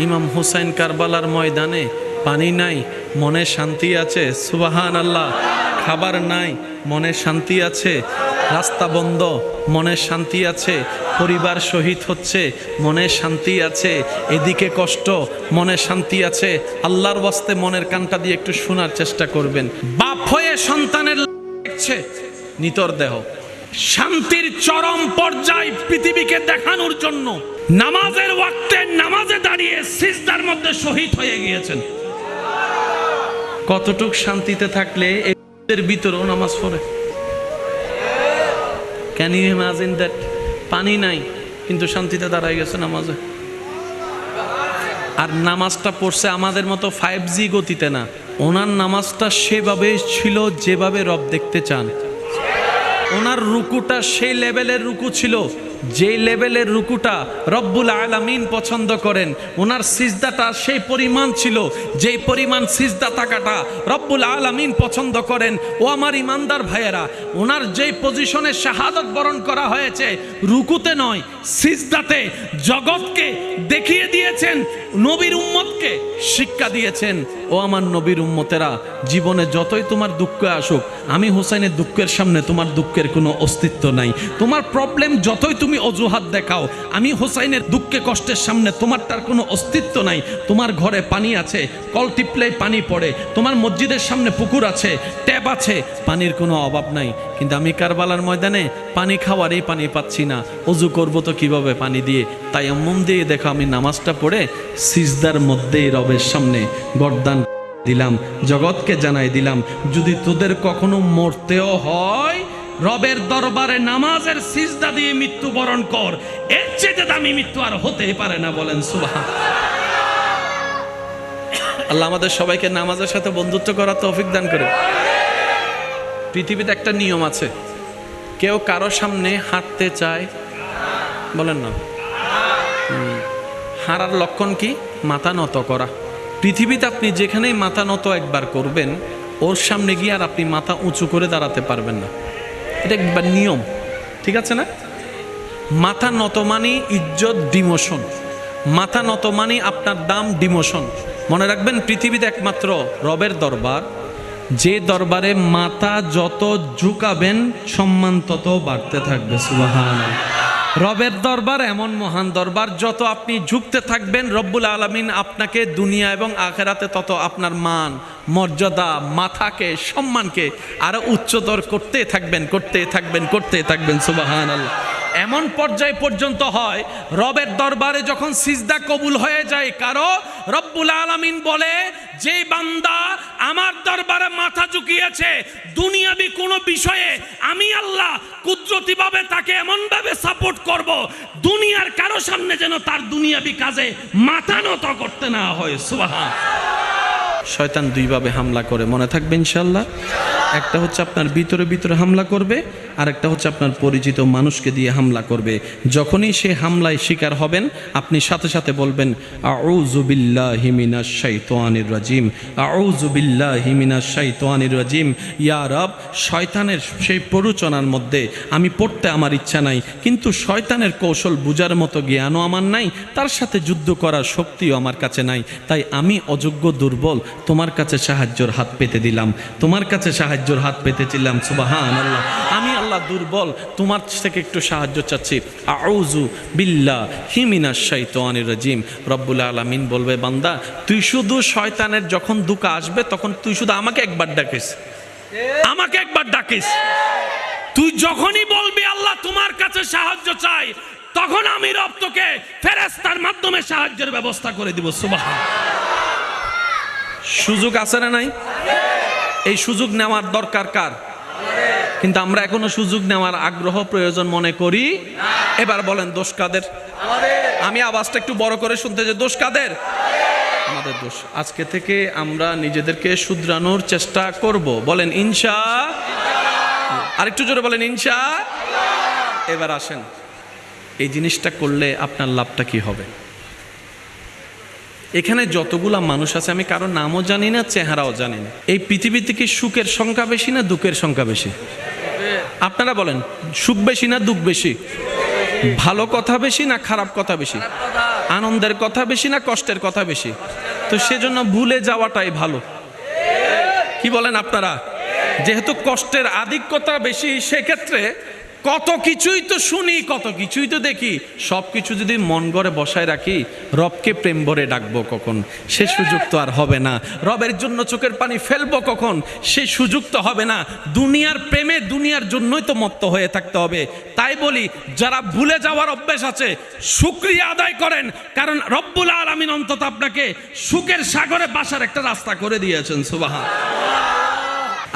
ইমাম হুসাইন কারবালার ময়দানে পানি নাই, মনে শান্তি আছে, সুবহানাল্লাহ। খাবার নাই, মনে শান্তি আছে। রাস্তা বন্ধ, মনে শান্তি আছে। পরিবার শহীদ হচ্ছে, মনে শান্তি আছে। এদিকে কষ্ট, মনে শান্তি আছে। আল্লাহর ওয়াস্তে মনের কানটা দিয়ে একটু শোনার চেষ্টা করবেন। বাপ হয়ে সন্তানের দেখছে নিতর দেহ, শান্তির চরম পর্যায় পৃথিবীকে দেখানোর জন্য নামাজের ওয়াক্তে নামাজে দাঁড়িয়ে সিজদার মধ্যে শহীদ হয়ে গিয়েছেন। কতটুক শান্তিতে থাকলে এর ভিতরেও নামাজ পড়ে। Can you imagine that? পানি নাই কিন্তু শান্তিতে দাঁড়ায় গেছে নামাজে। আর নামাজটা পড়ছে আমাদের মতো 5G গতিতে না, ওনার নামাজটা সেভাবে ছিল যেভাবে রব দেখতে চান। ওনার রুকুটা সেই লেভেলের রুকু ছিল যে লেভেলের রুকুটা রব্বুল আলামিন পছন্দ করেন। ওনার সিজদাটা সেই পরিমাণ ছিল যেই পরিমাণ সিজদা থাকাটা রব্বুল আলামিন পছন্দ করেন। ও আমার ইমানদার ভাইয়েরা, ওনার যেই পজিশনে শাহাদত বরণ করা হয়েছে রুকুতে নয়, সিজদাতে জগৎকে দেখিয়ে দিয়েছেন, নবীর উম্মতকে শিক্ষা দিয়েছেন। ও আমার নবীর উম্মতেরা, জীবনে যতই তোমার দুঃখ আসুক, আমি হুসাইনের দুঃখের সামনে তোমার দুঃখের কোনো অস্তিত্ব নাই। তোমার প্রবলেম যতই তুমি অজুহাত দেখাও, আমি হুসাইনের দুঃখে কষ্টের সামনে তোমারটার কোনো অস্তিত্ব নাই। তোমার ঘরে পানি আছে, কল টিপলেই পানি পড়ে। তোমার মসজিদের সামনে পুকুর আছে, ট্যাপ আছে, পানির কোনো অভাব নাই। কিন্তু আমি কারবালার ময়দানে পানি খাওয়ারই পানি পাচ্ছি না, অজু করবো তো কিভাবে পানি দিয়ে? তাই আম্মুম দিয়ে দেখো আমি নামাজটা পড়ে সিজদার মধ্যেই রবের সামনে গর্দান দিলাম, জগৎকে জানাই দিলাম, যদি তোদের কখনো মরতেও হয় রবের দরবারে নামাজের সিজদা দিয়ে মৃত্যুবরণ কর। এর চেয়ে দামি মৃত্যু আর হতে পারে না। বলেন সুবহান। আল্লাহ আমাদের সবাইকে নামাজের সাথে বন্ধুত্ব করার তৌফিক দান করে। পৃথিবীতে একটা নিয়ম আছে, কেউ কারো সামনে হাঁটতে চায়, বলেন না, হারার লক্ষণ কি? মাথা নত করা। পৃথিবীতে আপনি যেখানেই মাথা নত একবার করবেন, ওর সামনে গিয়ে আর আপনি মাথা উঁচু করে দাঁড়াতে পারবেন না। এটা একবার নিয়ম, ঠিক আছে না? মাথা নত মানে ইজ্জত ডিমোশন, মাথা নত মানে আপনার দাম ডিমোশন। মনে রাখবেন, পৃথিবীতে একমাত্র রবের দরবার, যে দরবারে মাথা যত ঝুঁকাবেন সম্মান তত বাড়তে থাকবে। সুবহানাল্লাহ। রবের দরবার এমন মহান দরবার, যত আপনি ঝুঁকতে থাকবেন রব্বুল আলামিন আপনাকে দুনিয়া এবং আখেরাতে তত আপনার মান, মর্যাদা, মাথাকে, সম্মানকে আরো উচ্চতর করতে থাকবেন, করতে থাকবেন, করতে থাকবেন। সুবহানাল্লাহ। এমন পর্যায় পর্যন্ত হয় রবের দরবারে যখন সিজদা কবুল হয়ে যায় কারো, রব্বুল আলামিন বলে, যে বান্দা আমার দরবারে মাথা ঝুঁকিয়েছে দুনিয়াবি কোনো বিষয়ে, আমি আল্লাহ কুদরতিভাবে তাকে এমনভাবে সাপোর্ট করব, দুনিয়ার কারো সামনে যেন তার দুনিয়াবি কাজে মাথা নত করতে না হয়। সুবহান। শয়তান দুইভাবে হামলা করে, মনে থাকবে ইনশাআল্লাহ। একটা হচ্ছে আপনার ভিতরে ভিতরে হামলা করবে, আর একটা হচ্ছে আপনার পরিচিত মানুষকে দিয়ে হামলা করবে। যখনই সে হামলায় শিকার হবেন, আপনি সাথে সাথে বলবেন, আউযু বিল্লাহি মিনাশ শাইতানির রাজিম, আউযু বিল্লাহি মিনাশ শাইতানির রাজিম। ইয়া রব, শয়তানের সেই প্ররোচনার মধ্যে আমি পড়তে আমার ইচ্ছা নাই, কিন্তু শয়তানের কৌশল বুঝার মতো জ্ঞানও আমার নাই, তার সাথে যুদ্ধ করার শক্তিও আমার কাছে নাই। তাই আমি অযোগ্য, দুর্বল, তোমার কাছে সাহায্যের হাত পেতে দিলাম, তোমার কাছে সাহায্যের হাত পেতেছিলাম। সুবহানাল্লাহ। আমি আল্লাহ দুর্বল, তোমার থেকে একটু সাহায্য চাচ্ছি। আউযু বিল্লাহি মিনাশ শাইতানির রাজিম। রব্বুল আলামিন বলবে, বান্দা তুই শুধু শয়তানের যখন দুঃখ আসবে তখন তুই শুধু আমাকে একবার ডাকিস, আমাকে একবার ডাকিস। তুই যখনই বলবি আল্লাহ তোমার কাছে সাহায্য চাই, তখন আমি রব তোকে ফেরেশতার মাধ্যমে সাহায্যের ব্যবস্থা করে দিব। সুবহান। সুযোগ আছে না নাই? এই সুযোগ নেওয়ার দরকার কার? কিন্তু আমরা এখনো সুযোগ নেওয়ার আগ্রহ প্রয়োজন মনে করি। এবার বলেন দোষ কাদের? আমি আওয়াজটা একটু বড় করে শুনতে চাই। দোষ কাদের? আমাদের দোষ। আজকে থেকে আমরা নিজেদেরকে শুধরানোর চেষ্টা করব। বলেন ইনশাআল্লাহ। আরেকটু জোরে বলেন ইনশাআল্লাহ। এবার আসেন, এই জিনিসটা করলে আপনার লাভটা কি হবে? এখানে যতগুলা মানুষ আছে আমি কারো নামও জানি না, চেহারাও জানি না। এই পৃথিবীতে কি সুখের সংখ্যা বেশি না দুঃখের সংখ্যা বেশি? আপনারা বলেন, সুখ বেশি না দুঃখ বেশি? ভালো কথা বেশি না খারাপ কথা বেশি? আনন্দের কথা বেশি না কষ্টের কথা বেশি? তো সেজন্য ভুলে যাওয়াটাই ভালো। কি বলেন আপনারা? যেহেতু কষ্টের আধিক্যতা বেশি, সেক্ষেত্রে কত কিছুই তো শুনি, কত কিছুই তো দেখি, সব কিছু যদি মন গড়ে বসায় রাখি, রবকে প্রেম ভরে ডাকবো কখন? সে সুযোগ তো আর হবে না। রবের জন্য চোখের পানি ফেলবো কখন? সে সুযোগ তো হবে না। দুনিয়ার প্রেমে দুনিয়ার জন্যই তো মত্ত হয়ে থাকতে হবে। তাই বলি, যারা ভুলে যাওয়ার অভ্যাস আছে, শুকরিয়া আদায় করেন, কারণ রব্বুল আলামিন অন্তত আপনাকে সুখের সাগরে বাসার একটা রাস্তা করে দিয়েছেন। সুবহানাল্লাহ।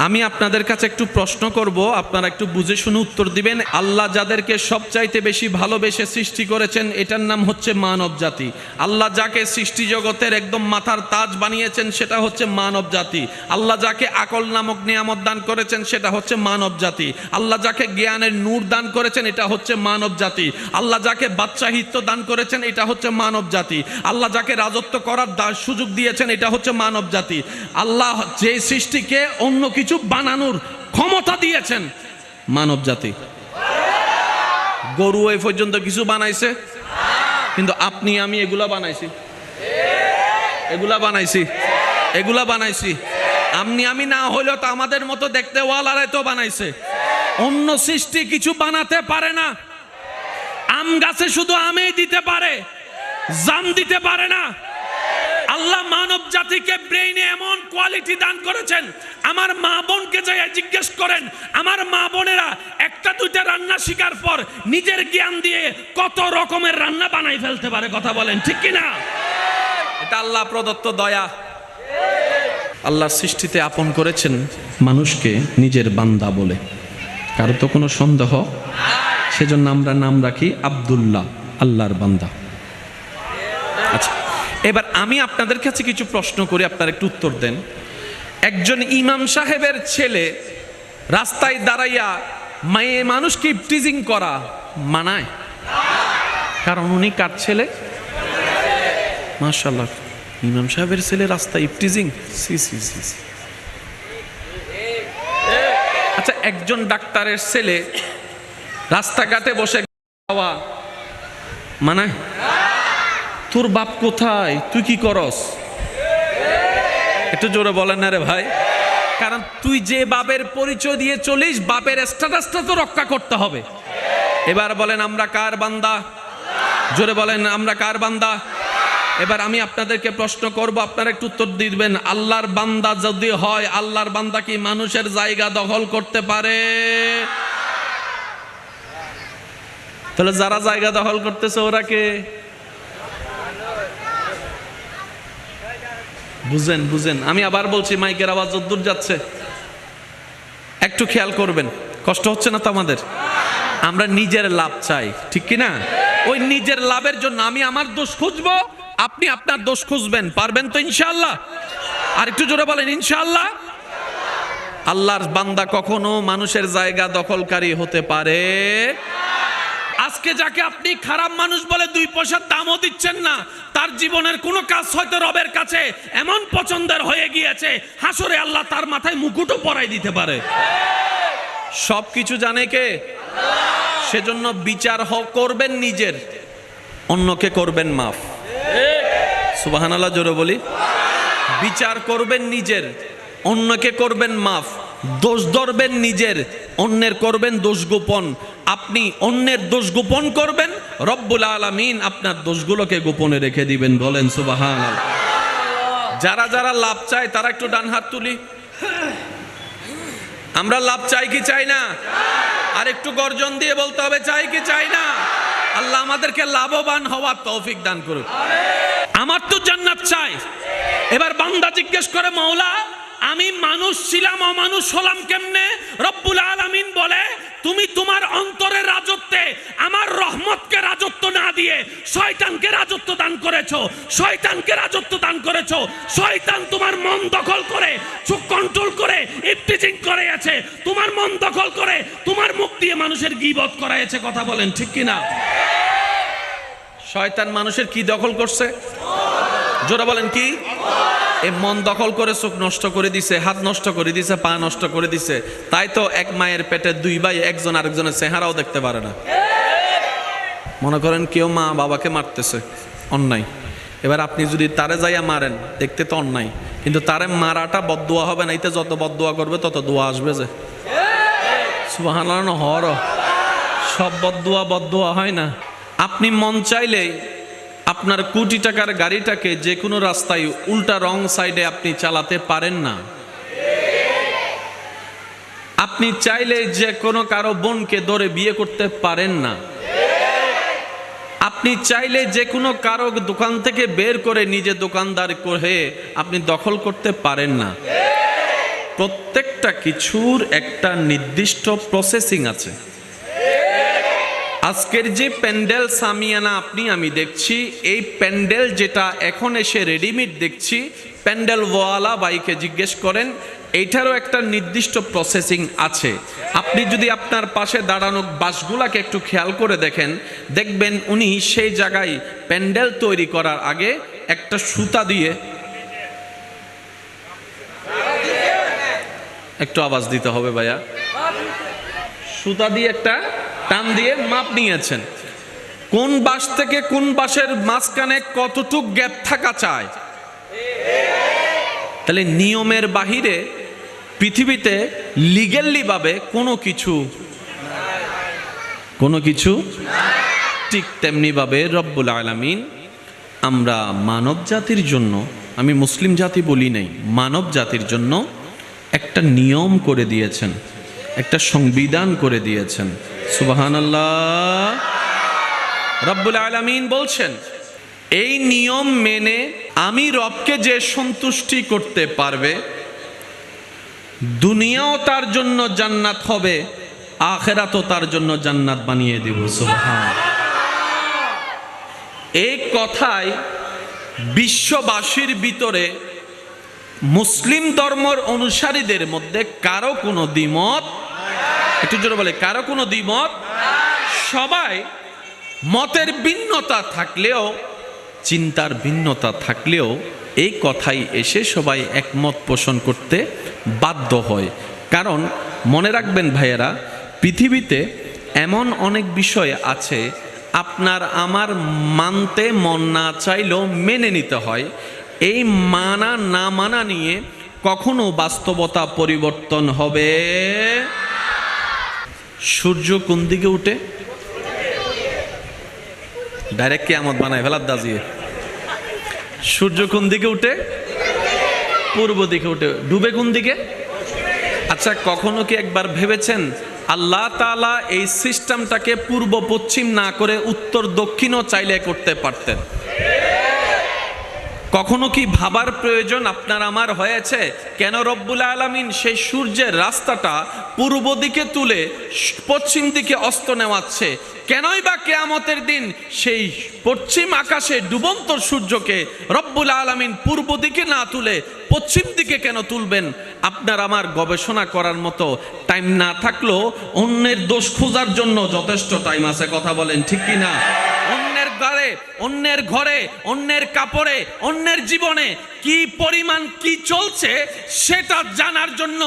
আমি আপনাদের কাছে একটু প্রশ্ন করব, আপনারা একটু বুঝে শুনে উত্তর দিবেন। আল্লাহ যাদেরকে সবচাইতে বেশি ভালোবেসে সৃষ্টি করেছেন, এটার নাম হচ্ছে মানব জাতি। আল্লাহ যাকে সৃষ্টি জগতের একদম মাথার তাজ বানিয়েছেন, সেটা হচ্ছে মানব জাতি। আল্লাহ যাকে আকল নামক নিয়ামত দান করেছেন, সেটা হচ্ছে মানব জাতি। আল্লাহ যাকে জ্ঞানের নূর দান করেছেন, এটা হচ্ছে মানব জাতি। আল্লাহ যাকে বাদশাহিত্ব দান করেছেন, এটা হচ্ছে মানব জাতি। আল্লাহ যাকে রাজত্ব করার সুযোগ দিয়েছেন, এটা হচ্ছে মানব জাতি। আল্লাহ যে সৃষ্টিকে অন্য কিছু বানানোর ক্ষমতা দিয়েছেন, মানব জাতি। গরু এই পর্যন্ত কিছু বানাইছে, কিন্তু আপনি আমি এগুলা বানাইছি, এগুলা বানাইছি। আপনি আমি না হইলেও তো আমাদের মতো দেখতে ওয়ালারাই তো বানাইছে। অন্য সৃষ্টি কিছু বানাতে পারে না। আম গাছে শুধু আমই দিতে পারে, জাম দিতে পারে না। আল্লাহ মানব জাতিকে ব্রেইনে এমন কোয়ালিটি দান করেছেন, আমার মা বোনকে যাই জিজ্ঞেস করেন, আমার মা বোনেরা একটা দুইটা রান্না শিকার পর নিজের জ্ঞান দিয়ে কত রকমের রান্না বানাই ফেলতে পারে। কথা বলেন ঠিক কিনা? এটা আল্লাহ প্রদত্ত দয়া। আল্লাহর সৃষ্টিতে আপন করেছেন মানুষকে নিজের বান্দা বলে, কারো তো কোনো সন্দেহ? সেজন্য আমরা নাম রাখি আব্দুল্লাহ, আল্লাহর বান্দা। আচ্ছা, এবার আমি আপনাদের কাছে কিছু প্রশ্ন করি, আপনারা একটু উত্তর দেন। একজন ইমাম সাহেবের ছেলে রাস্তায় দাঁড়াইয়া মেয়ে মানুষকে টিজিং করা মানায়? কারণ উনি কার ছেলে? মাশাআল্লাহ, ইমাম সাহেবের ছেলে রাস্তায় টিজিং। আচ্ছা, একজন ডাক্তারের ছেলে রাস্তাঘাটে বসে খাওয়া মানায়? তোর বাপ কোথায়, তুই কি করস? একটু জোরে বলেন না রে ভাই। কারণ তুই যে বাপের পরিচয় দিয়ে চলিস, বাপের স্ট্যাটাসটা তো রক্ষা করতে হবে। এবার বলেন আমরা কার বান্দা? জোরে বলেন আমরা কার বান্দা? এবার আমি আপনাদেরকে প্রশ্ন করব, আপনারা একটু উত্তর দিবেন। আল্লাহর বান্দা যদি হয়, আল্লাহর বান্দা কি মানুষের জায়গা দখল করতে পারে? তাহলে যারা জায়গা দখল করতেছে ওরা কে? বুঝেন। আমি আবার বলছি, মাইকের আওয়াজ যদ্দূর যাচ্ছে একটু খেয়াল করবেন। কষ্ট হচ্ছে না তো আমাদের? আমরা নিজের লাভ চাই, ঠিক কি না? ওই নিজের লাভের জন্য আমি আমার দোষ খুঁজবো, আপনি আপনার দোষ খুঁজবেন। পারবেন তো ইনশাআল্লাহ? আর একটু জোরে বলেন ইনশাআল্লাহ। আল্লাহর বান্দা কখনো মানুষের জায়গা দখলকারী হতে পারে? আজকে যাকে আপনি খারাপ মানুষ বলে 2 পয়সার দামও দিচ্ছেন না, তার জীবনের কোনো কাজ হয়তো রবের কাছে এমন পছন্দের হয়ে গিয়েছে, হাসরে আল্লাহ তার মাথায় মুকুটও পরাই দিতে পারে। সব কিছু জানে কে? সেজন্য বিচার করবেন নিজের, অন্যকে করবেন মাফ। সুবহানাল্লাহ, জোরে বলি। বিচার করবেন নিজের, অন্যকে করবেন মাফ। দোষ ধরবেন নিজের, অন্যের করবেন দোষ গোপন। আপনি অন্যের দোষ গোপন করবেন, রব্বুল আলামিন আপনার দোষগুলোকে গোপনে রেখে দিবেন। বলেন সুবহানাল্লাহ। যারা যারা লাভ চায় তারা একটু ডান হাত তুলি। আমরা লাভ চাই কি চাই না? আর একটু গর্জন দিয়ে বলতে হবে, চাই কি চাই না? আল্লাহ আমাদেরকে লাভবান হওয়ার তৌফিক দান করুক। আমার তো জান্নাত চাই। এবার বান্দা জিজ্ঞেস করে, মওলা আমি মানুষ ছিলাম, অমানুষ হলাম কেমনে? রব্বুল আলামিন বলে, তুমি তোমার অন্তরের রাজত্বে আমার রহমতকে রাজত্ব না দিয়ে শয়তানকে রাজত্ব দান করেছো। শয়তানকে রাজত্ব দান করেছো। শয়তান তোমার মন দখল করে, চোখ কন্ট্রোল করে, ইফতিজিং করে আছে। তোমার মন দখল করে তোমার মুখ দিয়ে মানুষের গীবত করাইছে। কথা বলেন ঠিক কি না? শয়তান মানুষের কি দখল করছে? জোরে বলেন কি? এই মন দখল করে চোখ নষ্ট করে দিছে, হাত নষ্ট করে দিছে, পা নষ্ট করে দিছে। তাই তো এক মায়ের পেটে 2 ভাই, একজন আরেকজনের চেহারাও দেখতে পারে না। মনে করেন কেউ মা বাবাকে মারতেছে, অন্যায়। এবার আপনি যদি তারে যাইয়া মারেন, দেখতে তো অন্যায়, কিন্তু তারে মারাটা বদদুয়া হবে না। এতে যত বদদুয়া করবে তত দোয়া আসবে। যে সুবহানাল্লাহ, হর সব বদদুয়া হয় না। আপনি মন চাইলে আপনার কোটি টাকার গাড়িটাকে যে কোনো রাস্তায় উল্টা রং সাইডে আপনি চালাতে পারেন না। আপনি চাইলে যে কোনো কারো বোনকে ধরে বিয়ে করতে পারেন না। আপনি চাইলে যে কোনো কারো দোকান থেকে বের করে নিজে দোকানদার করে আপনি দখল করতে পারেন না। প্রত্যেকটা কিছুর একটা নির্দিষ্ট প্রসেসিং আছে। আজকের যে প্যান্ডেল সামিয়ানা আপনি আমি দেখছি, এই প্যান্ডেল যেটা এখন এসে রেডিমেড দেখছি, প্যান্ডেলওয়ালা বাইকে জিজ্ঞেস করেন, এইটারও একটা নির্দিষ্ট প্রসেসিং আছে। আপনি যদি আপনার পাশে দাঁড়ানো বাসগুলাকে একটু খেয়াল করে দেখেন, দেখবেন উনি সেই জায়গায় প্যান্ডেল তৈরি করার আগে একটা সুতা দিয়ে, একটু আওয়াজ দিতে হবে ভাইয়া, সুতা দিয়ে একটা টান দিয়ে মাপ নিয়েছেন কোন বাস থেকে কোন বাসের মাঝখানে কতটুক গ্যাপ থাকা চায়। তাহলে নিয়মের বাহিরে পৃথিবীতে লিগ্যালি ভাবে কোনো কিছু ঠিক তেমনি ভাবে রব্বুল আলামিন আমরা মানব জাতির জন্য, আমি মুসলিম জাতি বলি নাই, মানব জাতির জন্য একটা নিয়ম করে দিয়েছেন, একটা সংবিধান করে দিয়েছেন। সুবহানাল্লাহ। রব্বুল আলামিন বলছেন, এই নিয়ম মেনে আমি রবকে যে সন্তুষ্টি করতে পারবে, দুনিয়াও তার জন্য জান্নাত হবে, আখিরাতও তার জন্য জান্নাত বানিয়ে দেব। সুবহান। এই কথায় বিশ্ববাসীর ভিতরে মুসলিম ধর্মের অনুসারীদের মধ্যে কারো কোনো দ্বিমত, একটু জোরে বলে, কারো কোনো দ্বিমত, সবাই মতের ভিন্নতা থাকলেও, চিন্তার ভিন্নতা থাকলেও এই কথাই এসে সবাই একমত পোষণ করতে বাধ্য হয়। কারণ মনে রাখবেন ভাইয়েরা, পৃথিবীতে এমন অনেক বিষয় আছে আপনার আমার মানতে মন না চাইলেও মেনে নিতে হয়। এই মানা না মানা নিয়ে কখনো বাস্তবতা পরিবর্তন হবে। সূর্য কোন দিকে উঠে? ডাইরেক্ট কিয়ামত বানায় ফেলার দাজিয়ে। সূর্য কোন দিকে উঠে? পূর্ব দিকে উঠে। ডুবে কোন দিকে? আচ্ছা, কখনো কি একবার ভেবেছেন আল্লাহ তাআলা এই সিস্টেমটাকে পূর্ব পশ্চিম না করে উত্তর দক্ষিণও চাইলে করতে পারতেন? কখনো কি ভাবার প্রয়োজন আপনার আমার হয়েছে কেন রব্বুল আলামিন সেই সূর্যের রাস্তাটা পূর্ব দিকে তুলে পশ্চিম দিকে অস্ত নেওয়াচ্ছে? কেনই বা কিয়ামতের দিন সেই পশ্চিম আকাশে ডুবন্ত সূর্যকে রব্বুল আলামিন পূর্ব দিকে না তুলে পশ্চিম দিকে কেন তুলবেন? আপনার আমার গবেষণা করার মতো টাইম না থাকলেও অন্যের দোষ খোঁজার জন্য যথেষ্ট টাইম আছে। কথা বলেন ঠিক কি না? অন্যের ঘরে, অন্যের ঘরে, অন্যের কাপড়ে, অন্যের জীবনে কি পরিমাণ কি চলছে সেটা জানার জন্য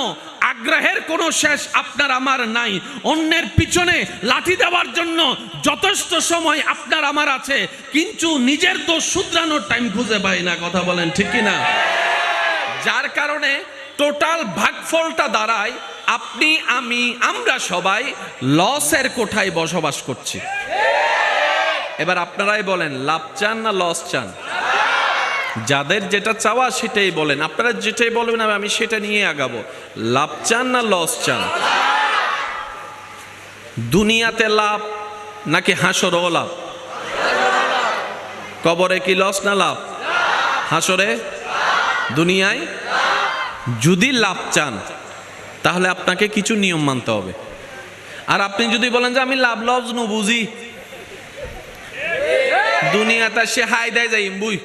আগ্রহের কোনো শেষ আপনার আমার নাই। অন্যের পিছনে লাঠি দেওয়ার জন্য যথেষ্ট সময় আপনার আমার আছে, কিন্তু নিজের দোষ শুধরানোর টাইম খুঁজে পাই না। কথা বলেন ঠিক কি না? যার কারণে টোটাল ভাগফলটা দাঁড়ায় আপনি আমি আমরা সবাই লসের কোঠায় বসবাস করছি। এবার আপনারাই বলেন, লাভ চান না লস চান? যাদের যেটা চাওয়া সেটাই বলেন, আপনারা যেটাই বলবেন আমি সেটা নিয়ে আগাবো। লাভ চান না লস চান? দুনিয়াতে লাভ নাকি হাসরেও লাভ? কবরে কি লস না লাভ? হাসরে, দুনিয়ায়। যদি লাভ চান তাহলে আপনাকে কিছু নিয়ম মানতে হবে। আর আপনি যদি বলেন যে আমি লাভ লস ন বুঝি, দুনিয়াতে সে হাই দেয় যাই বুঝ,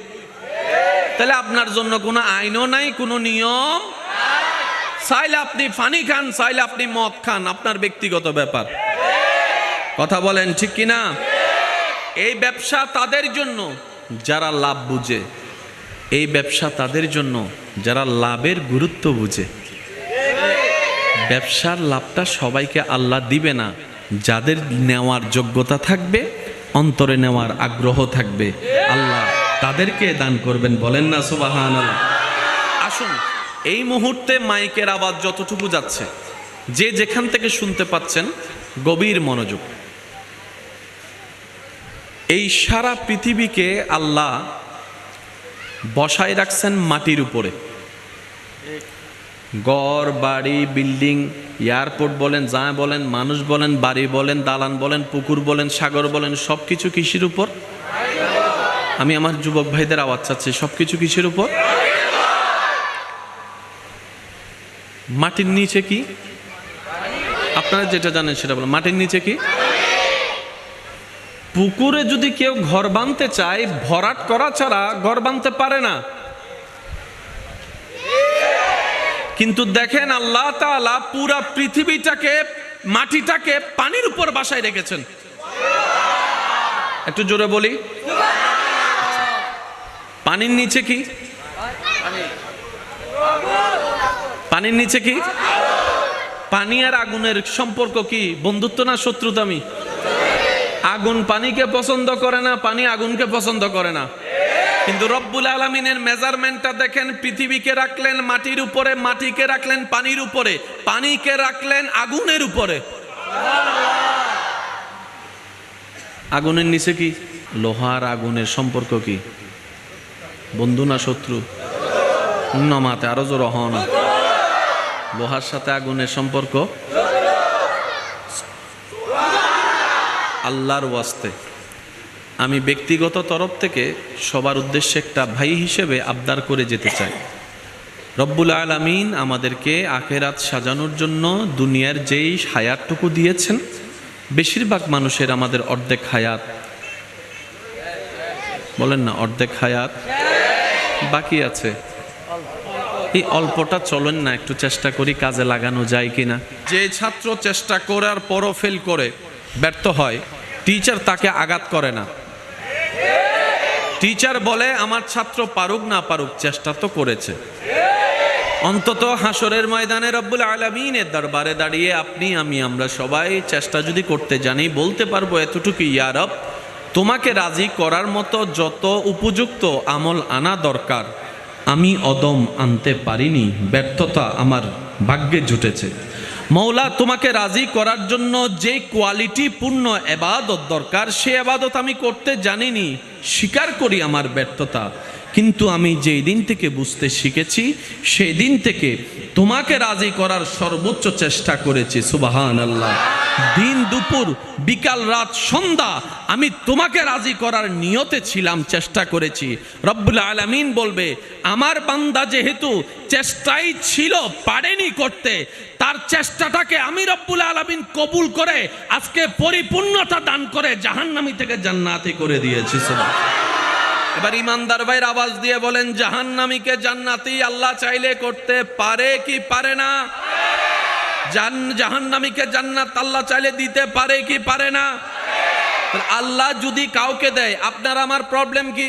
তাহলে আপনার জন্য কোনো আইনও নাই, কোনো নিয়ম। চাইলে আপনি পানি খান, চাইলে আপনি মদ খান, আপনার ব্যক্তিগত ব্যাপার। কথা বলেন ঠিক কিনা? এই ব্যবসা তাদের জন্য যারা লাভ বুঝে, এই ব্যবসা তাদের জন্য যারা লাভের গুরুত্ব বুঝে। ব্যবসার লাভটা সবাইকে আল্লাহ দিবে না, যাদের নেওয়ার যোগ্যতা থাকবে, অন্তরে নেওয়ার আগ্রহ থাকবে। আল্লাহ তাদেরকে দান করবেন। বলেন না সুবহানাল্লাহ। আসুন, এই মুহূর্তে মাইকের আওয়াজ যতটুকু যাচ্ছে, যে যেখান থেকে শুনতে পাচ্ছেন, গভীর মনোযোগ। এই সারা পৃথিবীকে আল্লাহ বসায় রাখছেন মাটির উপরে। ঘর বাড়ি, বিল্ডিং, এয়ারপোর্ট বলেন, যা বলেন, মানুষ বলেন, বাড়ি বলেন, দালান বলেন, পুকুর বলেন, সাগর বলেন, সব কিছু কিসের উপর? আমি আমার যুবক ভাইদের আওয়াজ চাচ্ছি, সব কিছু কিসের উপর? মাটির নিচে কি? আপনারা যেটা জানেন সেটা বলেন। মাটির নিচে কি? পুকুরে যদি কেউ ঘর বাঁধতে চায়, ভরাট করা ছাড়া ঘর বাঁধতে পারে না। কিন্তু দেখেন, আল্লাহ তাআলা পুরা পৃথিবীটাকে, মাটিটাকে পানির উপর বাসায় রেখেছেন। একটু জোরে বলি, পানির নিচে কি? পানির নিচে কি? পানি আর আগুনের সম্পর্ক কি? বন্ধুত্ব না শত্রুতামি? আগুন পানিকে পছন্দ করে না, পানি আগুনকে পছন্দ করে না। কিন্তু রব্বুল আলামিনের মেজারমেন্টটা দেখেন, পৃথিবীকে রাখলেন মাটির উপরে, মাটিকে রাখলেন পানির উপরে, পানিকে রাখলেন আগুনের উপরে। আগুনের নিচে কি? লোহার আগুনের সম্পর্ক কি? বন্ধু না শত্রু? নমাতে আরো জোর হন। লোহার সাথে আগুনের সম্পর্ক। আল্লাহর ওয়াস্তে আমি ব্যক্তিগত তরফ থেকে সবার উদ্দেশ্যে একটা ভাই হিসেবে আবদার করে যেতে চাই, রব্বুল আলামিন আমাদেরকে আখিরাত সাজানোর জন্য দুনিয়ার যেই হায়াতটুকু দিয়েছেন, বেশিরভাগ মানুষের আমাদের অর্ধেক হায়াত, বলেন না, অর্ধেক হায়াত বাকি আছে। এই অল্পটা চলেন না একটু চেষ্টা করি কাজে লাগানো যায় কিনা। যে ছাত্র চেষ্টা করার পরও ফেল করে, ব্যর্থ হয়, টিচার তাকে আঘাত করে না। টিচার বলে, আমার ছাত্র পারুক না পারুক, চেষ্টা তো করেছে। অন্তত হাসরের ময়দানে রব্বুল আলামিনের দরবারে দাঁড়িয়ে আপনি, আমি, আমরা সবাই চেষ্টা যদি করতে জানি, বলতে পারবো এতটুকু, ইয়া রব, তোমাকে রাজি করার মতো যত উপযুক্ত আমল আনা দরকার আমি অদম আনতে পারিনি, ব্যর্থতা আমার ভাগ্যে জুটেছে। মৌলা, তোমাকে রাজি করার জন্য যে কোয়ালিটি পূর্ণ ইবাদত দরকার, সে ইবাদত আমি করতে জানিনি, স্বীকার করি আমার ব্যর্থতা। কিন্তু আমি যেই দিন থেকে বুঝতে শিখেছি, সেই দিন থেকে তোমাকে রাজি করার সর্বোচ্চ চেষ্টা করেছি। সুবহানাল্লাহ। দিন দুপুর, বিকাল, রাত, সন্ধ্যা আমি তোমাকে রাজি করার নিয়তে ছিলাম, চেষ্টা করেছি। রব্বুল আলামিন বলবে, আমার বান্দা যেহেতু চেষ্টাই ছিল, পারেনি করতে, তার চেষ্টাটাকে আমি রব্বুল আলামিন কবুল করে আজকে পরিপূর্ণতা দান করে জাহান্নামী থেকে জান্নাতি করে দিয়েছি। এবার ইমানদার ভাইয়ের আওয়াজ দিয়ে বলেন, জাহান্নামীকে জান্নাতি আল্লাহ চাইলে করতে পারে কি পারে না? জাহান্নামীকে জান্নাত আল্লাহ চাইলে দিতে পারে কি পারে না? আল্লাহ যদি কাউকে দেয়, আপনার আমার প্রবলেম কি?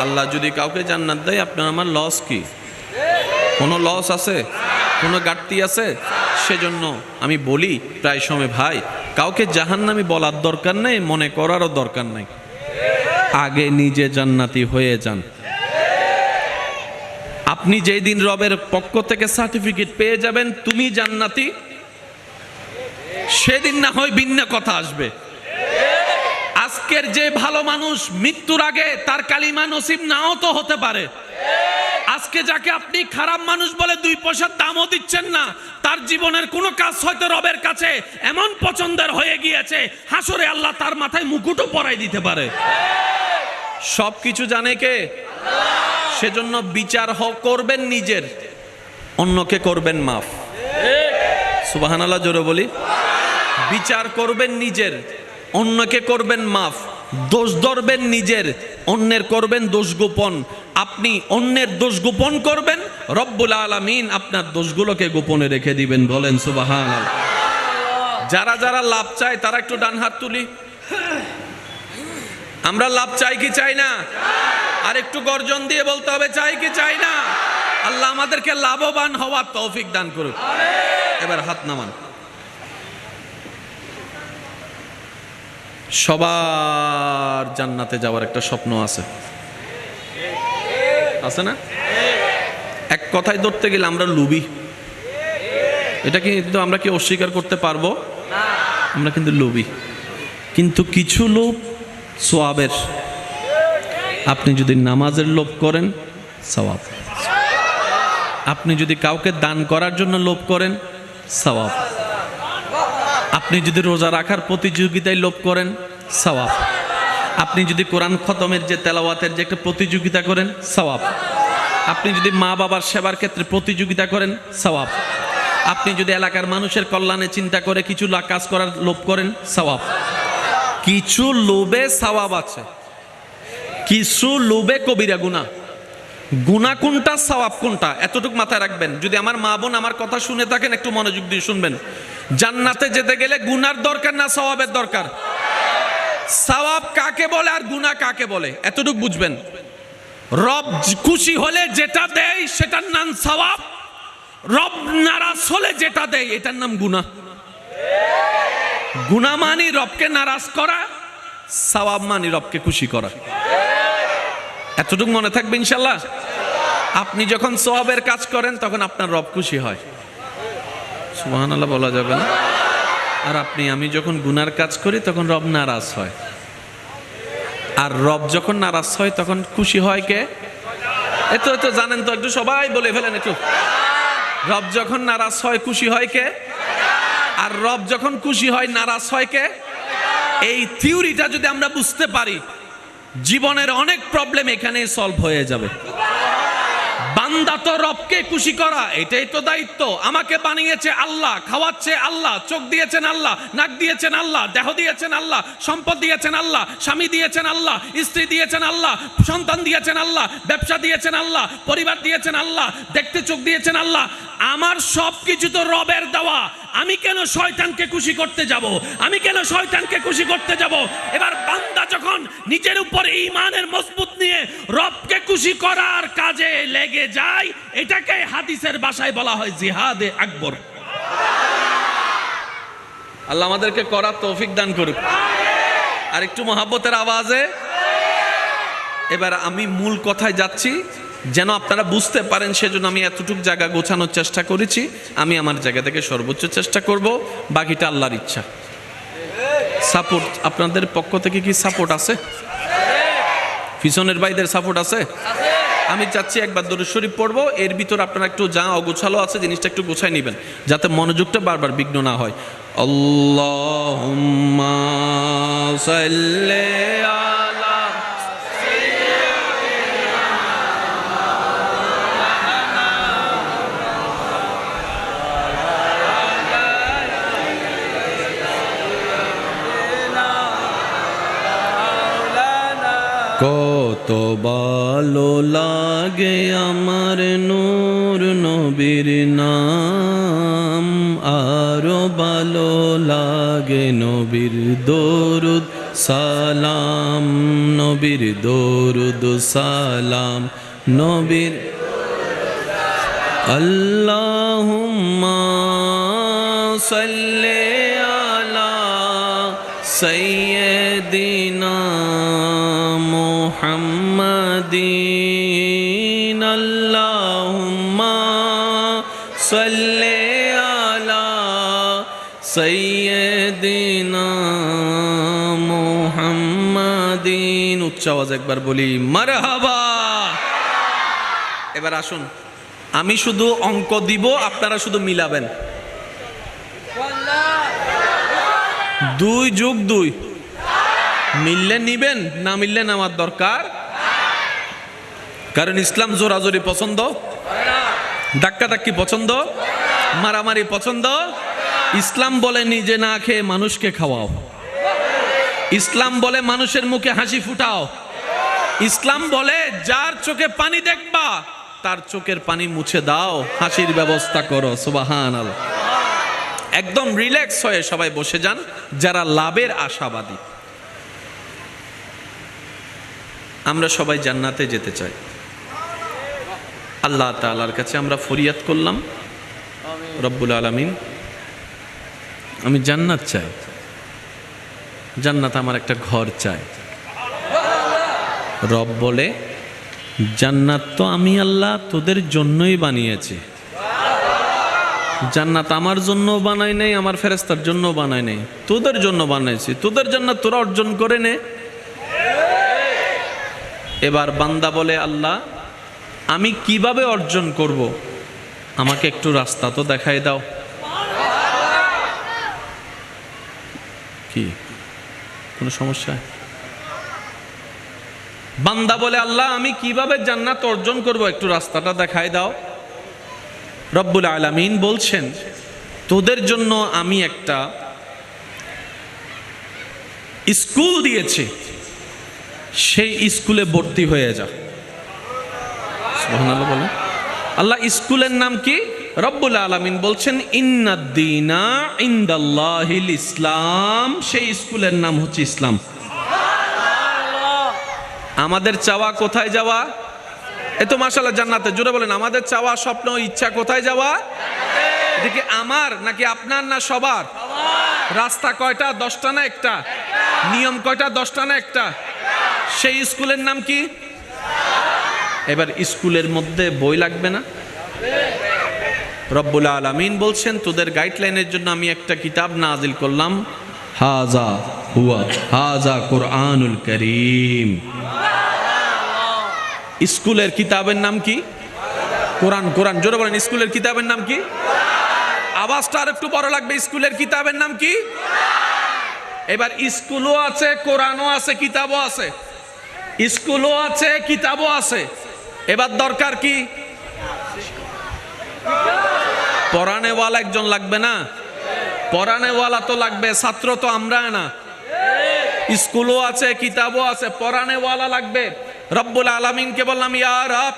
আল্লাহ যদি কাউকে জান্নাত দেয়, আপনার আমার লস কি? কোনো লস আছে? কোনো ঘাটতি আছে? সেজন্য আমি বলি প্রায় সময়, ভাই, কাউকে জাহান্নামী বলার দরকার নেই, মনে করারও দরকার নেই। আগে নিজে জান্নাতি হয়ে যান। আপনি যেই দিন রবের পক্ষ থেকে সার্টিফিকেট পেয়ে যাবেন তুমি জান্নাতি, সেদিন না হয় ভিন্ন কথা আসবে। আজকের যে ভালো মানুষ, মৃত্যুর আগে তার কালিমা নসিব নাও তো হতে পারে। আজকে যাকে আপনি খারাপ মানুষ বলে 2 পয়সার দামও দিচ্ছেন না, তার জীবনের কোনো কাজ হয়তো রবের কাছে এমন পছন্দের হয়ে গিয়েছে, হাসরে আল্লাহ তার মাথায় মুকুটও পরাই দিতে পারে। সব কিছু জানে কে? সেজন্য বিচার করবেন নিজের, অন্যকে করবেন মাফ। সুবহানাল্লাহ, জোরে বলি। বিচার করবেন নিজের, অন্যকে করবেন মাফ। দোষ ধরবেন নিজের, অন্যের করবেন দোষ গোপন। আপনি অন্যের দোষ গোপন করবেন, রব্বুল আলামিন আপনার দোষগুলোকে গোপনে রেখে দিবেন। বলেন সুবহানাল্লাহ। যারা যারা লাভ চায় তারা একটু ডান হাত তুলি। আমরা লাভ চাই কি চাই না? আর একটু গর্জন দিয়ে বলতে হবে, চাই কি চাই না? আল্লাহ আমাদেরকে লাভবান হওয়ার তৌফিক দান করুক। এবার হাত নামান। সবার জান্নাতে যাওয়ার একটা স্বপ্ন আছে, আছে না? এক কথায় ধরতে গেলে আমরা লোভী। এটা কিন্তু আমরা কি অস্বীকার করতে পারবো? আমরা কিন্তু লোভী। কিন্তু কিছু লোভ সওয়াবের। আপনি যদি নামাজের লোভ করেন, সওয়াব। আপনি যদি কাউকে দান করার জন্য লোভ করেন, সওয়াব। আপনি যদি রোজা রাখার প্রতিযোগিতায় লোভ করেন, সওয়াব। আপনি যদি কোরআন খতমের যে তেলাওয়াতের যে একটা প্রতিযোগিতা করেন, সওয়াব। আপনি যদি মা বাবার সেবার ক্ষেত্রে প্রতিযোগিতা করেন, সওয়াব। আপনি যদি এলাকার মানুষের কল্যাণে চিন্তা করে কিছু কাজ করার লোভ করেন, সওয়াব। কিছু লোভে সওয়াব আছে, কিছু লোভে কবিরা গুনাহ। গুনাহ কোনটা, সওয়াব কোনটা, এতটুকু মাথায় রাখবেন। যদি আমার মা বোন আমার কথা শুনে থাকেন, একটু মনোযোগ দিয়ে শুনবেন। জান্নাতে যেতে গেলে গুনার দরকার না সওয়াবের দরকার? সওয়াব কাকে বলে আর গুনাহ কাকে বলে এতটুকু বুঝবেন। রব খুশি হলে যেটা দেয় সেটার নাম সওয়াব, রব নারাজ হলে যেটা দেয় এটার নাম গুনাহ। গুনাহ মানে রবকে নারাজ করা, সওয়াব মানে রবকে খুশি করা। এতটুকু মনে থাকবে ইনশাআল্লাহ। আপনি যখন সওয়াবের কাজ করেন তখন আপনার রব খুশি হয়, সুবহানাল্লাহ বলা যাবে না? আর আমি যখন গুনার কাজ করি তখন রব নারাজ হয়। আর রব যখন নারাজ হয় তখন খুশি হয় কে? এত জানেন তো, একটু সবাই বলে ফেলেন একটু। রব যখন নারাজ হয় খুশি হয় কে? আর রব যখন খুশি হয় নারাজ হয় কে? এই থিওরিটা যদি আমরা বুঝতে পারি, জীবনের অনেক প্রবলেম এখানে সলভ হয়ে যাবে। বান্দা তো রবকে খুশি করা, এটাই তো দায়িত্ব। আমাকে বানিয়েছে আল্লাহ, খাওয়াচ্ছে আল্লাহ, চোখ দিয়েছেন আল্লাহ, নাক দিয়েছেন আল্লাহ, দেহ দিয়েছেন আল্লাহ, সম্পদ দিয়েছেন আল্লাহ, স্বামী দিয়েছেন আল্লাহ, স্ত্রী দিয়েছেন আল্লাহ, সন্তান দিয়েছেন আল্লাহ, ব্যবসা দিয়েছেন আল্লাহ, পরিবার দিয়েছেন আল্লাহ, দেখতে চোখ দিয়েছেন আল্লাহ। আমার সব কিছু তো রবের দেওয়া। আমি কেন শয়তানকে খুশি করতে যাব? আমি কেন শয়তানকে খুশি করতে যাব? এবার বান্দা যখন নিজের উপর ঈমানের মজবুত নিয়ে রবকে খুশি করার কাজে লেগে যায়, এটাকে হাদিসের ভাষায় বলা হয় জিহাদে আকবর। আল্লাহ আমাদেরকে করার তৌফিক দান করুক। আর একটু মহাব্বতের আওয়াজে এবার আমি মূল কথায় যাচ্ছি, যেন আপনারা বুঝতে পারেন, সেজন্য আমি এতটুকু জায়গা গোছানোর চেষ্টা করেছি। আমি আমার জায়গা থেকে সর্বোচ্চ চেষ্টা করব, বাকিটা আল্লাহর ইচ্ছা। সাপোর্ট আপনাদের পক্ষ থেকে কি সাপোর্ট আছে? পিছনের ভাইদের সাপোর্ট আছে? আমি চাচ্ছি একবার দরুদ শরীফ পড়বো, এর ভিতর আপনারা একটু যা অগোছালো আছে জিনিসটা একটু গোছায় নেবেন, যাতে মনোযোগটা বারবার বিঘ্ন না হয়। আল্লাহুম্মা সাল্লি আলা কত ভালো লাগে আমার নূর নবীর নাম, আরো ভালো লাগে নবীর দরুদ সালাম, নবীর দরুদ সালাম, নবীর আল্লাহুম্মা সাল্লি আলা সাইয়্যিদিনা মুহাম্মাদিন, আল্লাহুম্মা সাল্লি আলা সাইয়্যিদিনা মুহাম্মাদিন। উচ্চ আওয়াজ একবার বলি মারহাবা। এবার আসুন, আমি শুধু অঙ্ক দিব, আপনারা শুধু মিলাবেন। 2 যোগ 2 মিললে নিবেন, না মিললে নেওয়ার দরকার। কারণ ইসলাম জোরাজোরি পছন্দ, ধাক্কাধাক্কি পছন্দ, মারামারি পছন্দ। ইসলাম বলে নিজে না খেয়ে মানুষকে খাওয়াও। ইসলাম বলে মানুষের মুখে হাসি ফুটাও। ইসলাম বলে যার চোখে পানি দেখবা তার চোখের পানি মুছে দাও, হাসির ব্যবস্থা করো। সুবহানাল্লাহ। একদম রিল্যাক্স হয়ে সবাই বসে যান যারা লাভের আশাবাদী। আমরা সবাই জান্নাতে যেতে চাই। আল্লাহ তাআলার কাছে আমরা ফরিয়াদ করলাম, রব্বুল আলামিন আমি জান্নাত চাই। জান্নাত আমার একটা ঘর চাই। রব বলে, জান্নাত তো আমি আল্লাহ তোদের জন্যই বানিয়েছি। জান্নাত আমার জন্য বানাই নাই, আমার ফেরেশতার জন্য বানাই নাই, তোদের জন্য বানাইছি। তোদের জান্নাত তোরা অর্জন করে নে। এবার বান্দা বলে, আল্লাহ আমি কিভাবে অর্জন করব, আমাকে একটু রাস্তা তো দেখাই দাও। কি কোনো সমস্যা? বান্দা বলে, আল্লাহ আমি কিভাবে জান্নাত অর্জন করব, একটু রাস্তাটা দেখাই দাও। রব্বুল আলামিন বলছেন, তোদের জন্য আমি একটা স্কুল দিয়েছি, সেই স্কুলে ভর্তি হয়ে যা। সুবহানাল্লাহ বলেন। আল্লাহ স্কুলের নাম কি? রব্বুল আলামিন বলছেন, ইন্নাদ-দীনা ইনদাল্লাহিল ইসলাম। সেই স্কুলের নাম হচ্ছে ইসলাম। আমাদের চাওয়া কোথায় যাওয়া? এ তো মাশাআল্লাহ জান্নাতে। জোরে বলেন, আমাদের চাওয়া, স্বপ্ন, ইচ্ছা কোথায় যাওয়া? এদিকে আমার নাকি আপনার না সবার? রাস্তা কয়টা? 10টা না একটা? নিয়ম কয়টা? 10টা না একটা? সেই স্কুলের নাম কি? এবার স্কুলের মধ্যে বই লাগবে না? রব্বুল আলামিন বলছেন, তোদের গাইডলাইনের জন্য আমি একটা কিতাব নাজিল করলাম, হাযা হুয়া হাযা কুরআনুল কারীম। স্কুলের কিতাবের নাম কি? কোরআন। কোরআন। জোরে বলেন, স্কুলের কিতাবের নাম কি? আওয়াজটা আর একটু বড় লাগবে। স্কুলের কিতাবের নাম কি? এবার স্কুলও আছে, কোরআনও আছে, কিতাবও আছে। স্কুলও আছে, কিতাবও আছে। এবার দরকার কি? পড়ানেওয়ালা একজন লাগবে না? পড়ানেওয়ালা তো লাগবে, ছাত্র তো আমরা না। স্কুলও আছে, কিতাবও আছে, পড়ানেওয়ালা লাগবে। রব্বুল আলামিনকে বললাম, ইয়া রব,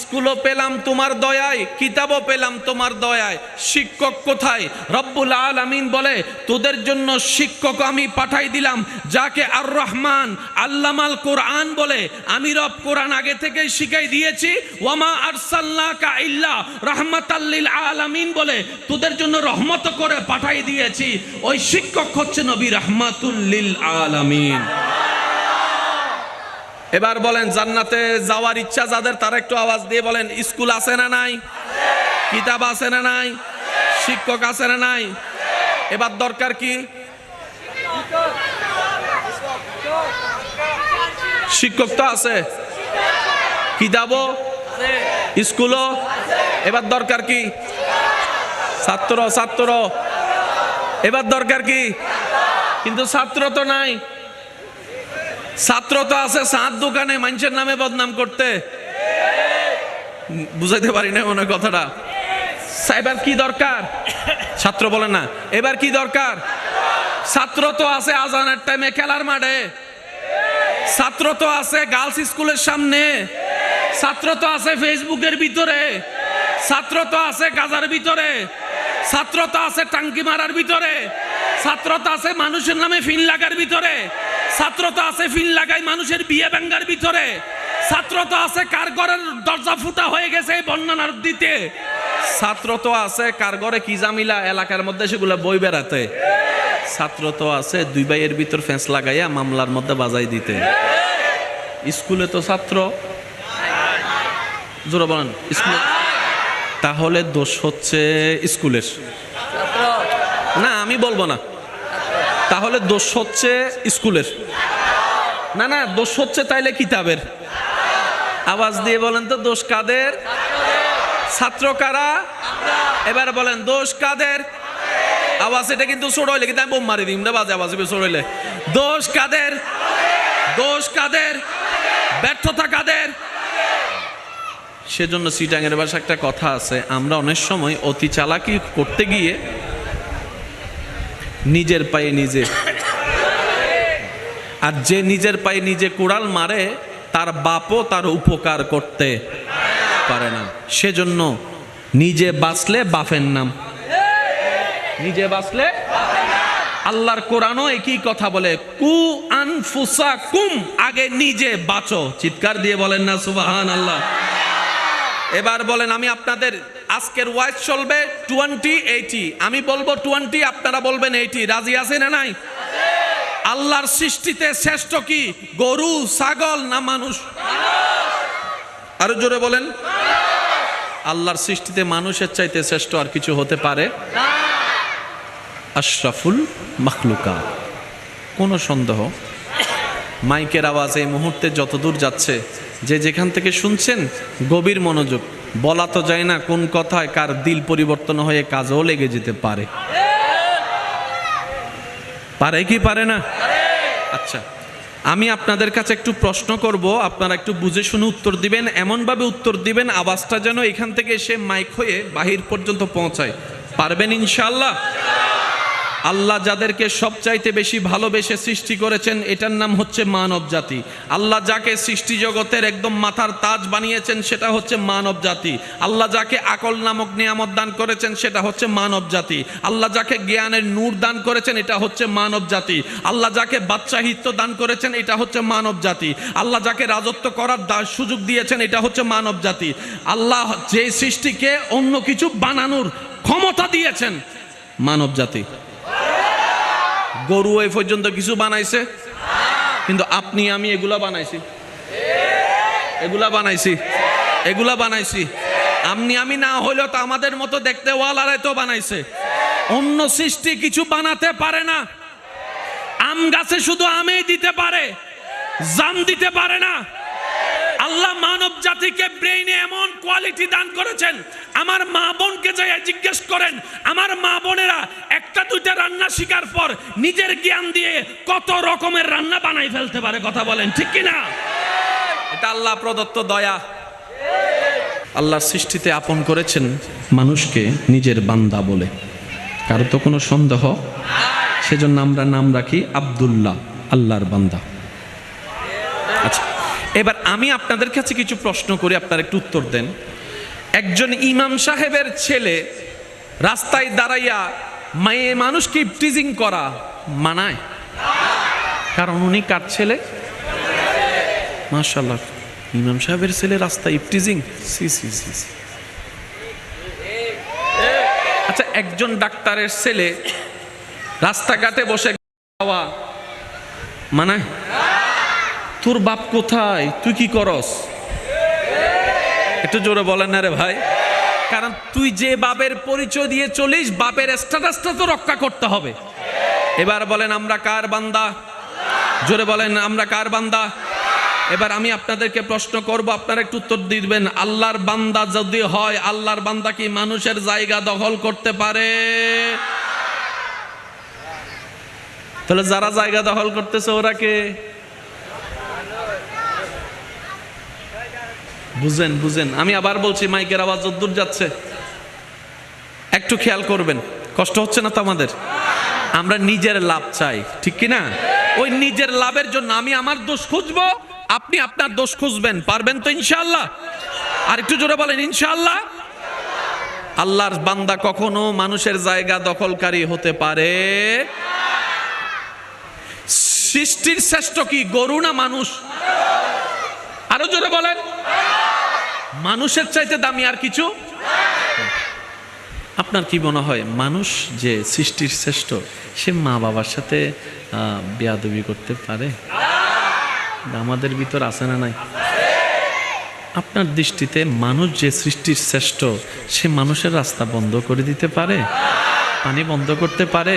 স্কুলও পেলাম তোমার দয়ায়, কিতাবও পেলাম তোমার দয়ায়, শিক্ষক কোথায়? রব্বুল আলামিন বলে, তোদের জন্য শিক্ষক আমি পাঠাই দিলাম, যাকে আর রহমান আল্লামাল কোরআন বলে। আমি রব কোরআন আগে থেকেই শিখাই দিয়েছি। ওয়ামা আরসালনাকা ইল্লা রাহমাতাল লিল আলামিন বলে তোদের জন্য রহমত করে পাঠাই দিয়েছি। ওই শিক্ষক হচ্ছে নবী রাহমাতুল লিল আলামিন। এবার বলেন, জান্নাতে যাওয়ার ইচ্ছা যাদের, তারা একটু আওয়াজ দিয়ে বলেন, স্কুল আছে না নাই? কিতাব আছে না নাই? শিক্ষক আছে না নাই? এবার দরকার কি? শিক্ষক তো আছে, কিতাবও, স্কুলও। এবার দরকার কি? ছাত্র। ছাত্র। এবার দরকার কি? কিন্তু ছাত্র তো নাই। ছাত্র তো আছে সাত দোকানে মানুষের নামে বদনাম করতে। বুঝাইতে পারি না মনে কথাটা। এবার কি দরকার? ছাত্র বলে না। এবার কি দরকার? ছাত্র তো আছে আজানের টাইমে খেলার মাঠে। ছাত্র তো আছে গার্লস স্কুলের সামনে। ছাত্র তো আছে ফেসবুকের ভিতরে। ছাত্র তো আছে গাজার ভিতরে। ছাত্র তো আছে টাঙ্কি মারার ভিতরে। ছাত্র তো আছে মানুষের নামে ফিন লাগার ভিতরে। ছাত্র তো আছে ফিন লাগাই মানুষের বিয়ে ভাঙার ভিতরে। ছাত্র তো আছে কার ঘরের দরজা ফুটা হয়ে গেছে বর্ণনার দিতে। ছাত্র তো আছে কার ঘরে কি জামিলা এলাকার মধ্যে সেগুলো বই বেড়াতে। ছাত্র তো আছে দুই ভাইয়ের ভিতর ফেঁস লাগাইয়া মামলার মধ্যে বাজাই দিতে। স্কুলে তো ছাত্র জোরে বলেন স্কুলে। তাহলে দোষ হচ্ছে স্কুলের না, আমি বলবো না। তাহলে দোষ হচ্ছে স্কুলের না, না দোষ হচ্ছে তাইলে কিতাবের। আওয়াজ দিয়ে বলেন তো দোষ কাদের? ছাত্র কারা? এবার বলেন দোষ কাদের? আওয়াজ এটা কিন্তু ছোট হইলে কিন্তু আমি বোম মারি দিই না, বাজে আওয়াজ ছোট হইলে। দোষ কাদের? দোষ কাদের? ব্যর্থতা কাদের? সেজন্য সিটাঙের ভাষা একটা কথা আছে, আমরা অনেক সময় অতি চালাকি করতে গিয়ে নিজের পায়ে নিজে, আর যে নিজের পায়ে নিজে কুড়াল মারে তার বাপও তার উপকার করতে পারে না। সেজন্য নিজে বাঁচলে বাপের নাম, নিজে বাঁচলে। আল্লাহর কোরআনও একই কথা বলে, কু আনফুসাকুম, আগে নিজে বাঁচো। চিৎকার দিয়ে বলেন না সুবহানাল্লাহ। এবার বলেন, আমি আপনাদের আজকের ওয়াইজ চলবে 20-80, আমি বলবো 20, আপনারা বলবেন 80। রাজি আছেন না নাই? আল্লাহর সৃষ্টিতে শ্রেষ্ঠ কি, গরু, ছাগল না মানুষ? আরো জোরে বলেন। আল্লাহর সৃষ্টিতে মানুষের চাইতে শ্রেষ্ঠ আর কিছু হতে পারে? আশরাফুল মাখলুকাত, কোনো সন্দেহ। মাইকের আওয়াজ এই মুহূর্তে যতদূর যাচ্ছে, যে যেখান থেকে শুনছেন গভীর মনোযোগ। বলা তো যায় না কোন কথায় কার দিল পরিবর্তন হয়ে কাজও লেগে যেতে পারে। পারে কি পারে না? আচ্ছা, আমি আপনাদের কাছে একটু প্রশ্ন করব, আপনারা একটু বুঝে শুনে উত্তর দিবেন। এমনভাবে উত্তর দিবেন আওয়াজটা যেন এখান থেকে এসে মাইক হয়ে বাহির পর্যন্ত পৌঁছায়। পারবেন ইনশাআল্লাহ? আল্লাহ যাদেরকে সবচাইতে বেশি ভালোবেসে সৃষ্টি করেছেন এটার নাম হচ্ছে মানব জাতি। আল্লাহ যাকে সৃষ্টি জগতের একদম মাথার তাজ বানিয়েছেন সেটা হচ্ছে মানব জাতি। আল্লাহ যাকে আকল নামক নিয়ামত দান করেছেন সেটা হচ্ছে মানব জাতি। আল্লাহ যাকে জ্ঞানের নূর দান করেছেন এটা হচ্ছে মানব জাতি। আল্লাহ যাকে বাদশাহিত্ব দান করেছেন এটা হচ্ছে মানব জাতি। আল্লাহ যাকে রাজত্ব করার সুযোগ দিয়েছেন এটা হচ্ছে মানব জাতি। আল্লাহ যে সৃষ্টিকে অন্য কিছু বানানোর ক্ষমতা দিয়েছেন মানব জাতি। গরু এই পর্যন্ত কিছু বানাইছে, কিন্তু আপনি আমি এগুলা বানাইছি, এগুলা বানাইছি, এগুলা বানাইছি। আপনি আমি না হইলেও তো আমাদের মতো দেখতে ওয়ালারাই তো বানাইছে। অন্য সৃষ্টি কিছু বানাতে পারে না। আম গাছে শুধু আমেই দিতে পারে, জাম দিতে পারে না। আল্লাহ মানব জাতিকে ব্রেইনে এমন কোয়ালিটি দান করেছেন, আমার মা বোনকে যাই জিজ্ঞেস করেন, আমার মা বোনেরা একটা দুইটা রান্না শিকার পর নিজের জ্ঞান দিয়ে কত রকমের রান্না বানাই ফেলতে পারে। কথা বলেন ঠিক কিনা? এটা আল্লাহ প্রদত্ত দয়া। আল্লাহর সৃষ্টিতে আপন করেছেন মানুষকে নিজের বান্দা বলে, কারো তো কোনো সন্দেহ? সেজন্য আমরা নাম রাখি আব্দুল্লাহ, আল্লাহর বান্দা। আচ্ছা, এবার আমি আপনাদের কাছে কিছু প্রশ্ন করি, আপনারা একটু উত্তর দেন। একজন ইমাম সাহেবের ছেলে রাস্তায় দাঁড়াইয়া মেয়ে মানুষকে টিজিং করা মানায়? কারণ উনি কার ছেলে? মাশাআল্লাহ, ইমাম সাহেবের ছেলে রাস্তায় ইফটিজিং। C C C. আচ্ছা, একজন ডাক্তারের ছেলে রাস্তাঘাটে বসে খাওয়া মানায়? তোর বাপ কোথায়, তুই কি করস? একটু জোরে বলেন না রে ভাই। কারণ তুই যে বাপের পরিচয় দিয়ে চলিস, বাপের স্ট্যাটাসটা তো রক্ষা করতে হবে। এবার বলেন আমরা কার বান্দা? জোরে বলেন আমরা কার বান্দা? এবার আমি আপনাদেরকে প্রশ্ন করব, আপনারা একটু উত্তর দিবেন। আল্লাহর বান্দা যদি হয়, আল্লাহর বান্দা কি মানুষের জায়গা দখল করতে পারে? তাহলে যারা জায়গা দখল করতেছে ওরা কে? বুঝেন বুঝেন। আমি আবার বলছি, মাইকের আওয়াজ দূর যাচ্ছে, একটু খেয়াল করবেন। কষ্ট হচ্ছে না তো আমাদের? আমরা নিজের লাভ চাই, ঠিক কি না? ওই নিজের লাভের জন্য আমি আমার দোষ খুঁজবো, আপনি আপনার দোষ খুঁজবেন। পারবেন তো ইনশাআল্লাহ? আর একটু জোরে বলেন ইনশাআল্লাহ। আল্লাহর বান্দা কখনো মানুষের জায়গা দখলকারী হতে পারে? সৃষ্টির শ্রেষ্ঠ কি, গরু না মানুষ? আরো জোরে বলেন। মানুষের চাইতে দামি আর কিছু? আপনার কি মনে হয় মানুষ যে সৃষ্টির শ্রেষ্ঠ, সে মা বাবার সাথে বেয়াদবি করতে পারে? আমাদের ভিতর আছে না নাই? আপনার দৃষ্টিতে মানুষ যে সৃষ্টির শ্রেষ্ঠ, সে মানুষের রাস্তা বন্ধ করে দিতে পারে, পানি বন্ধ করতে পারে?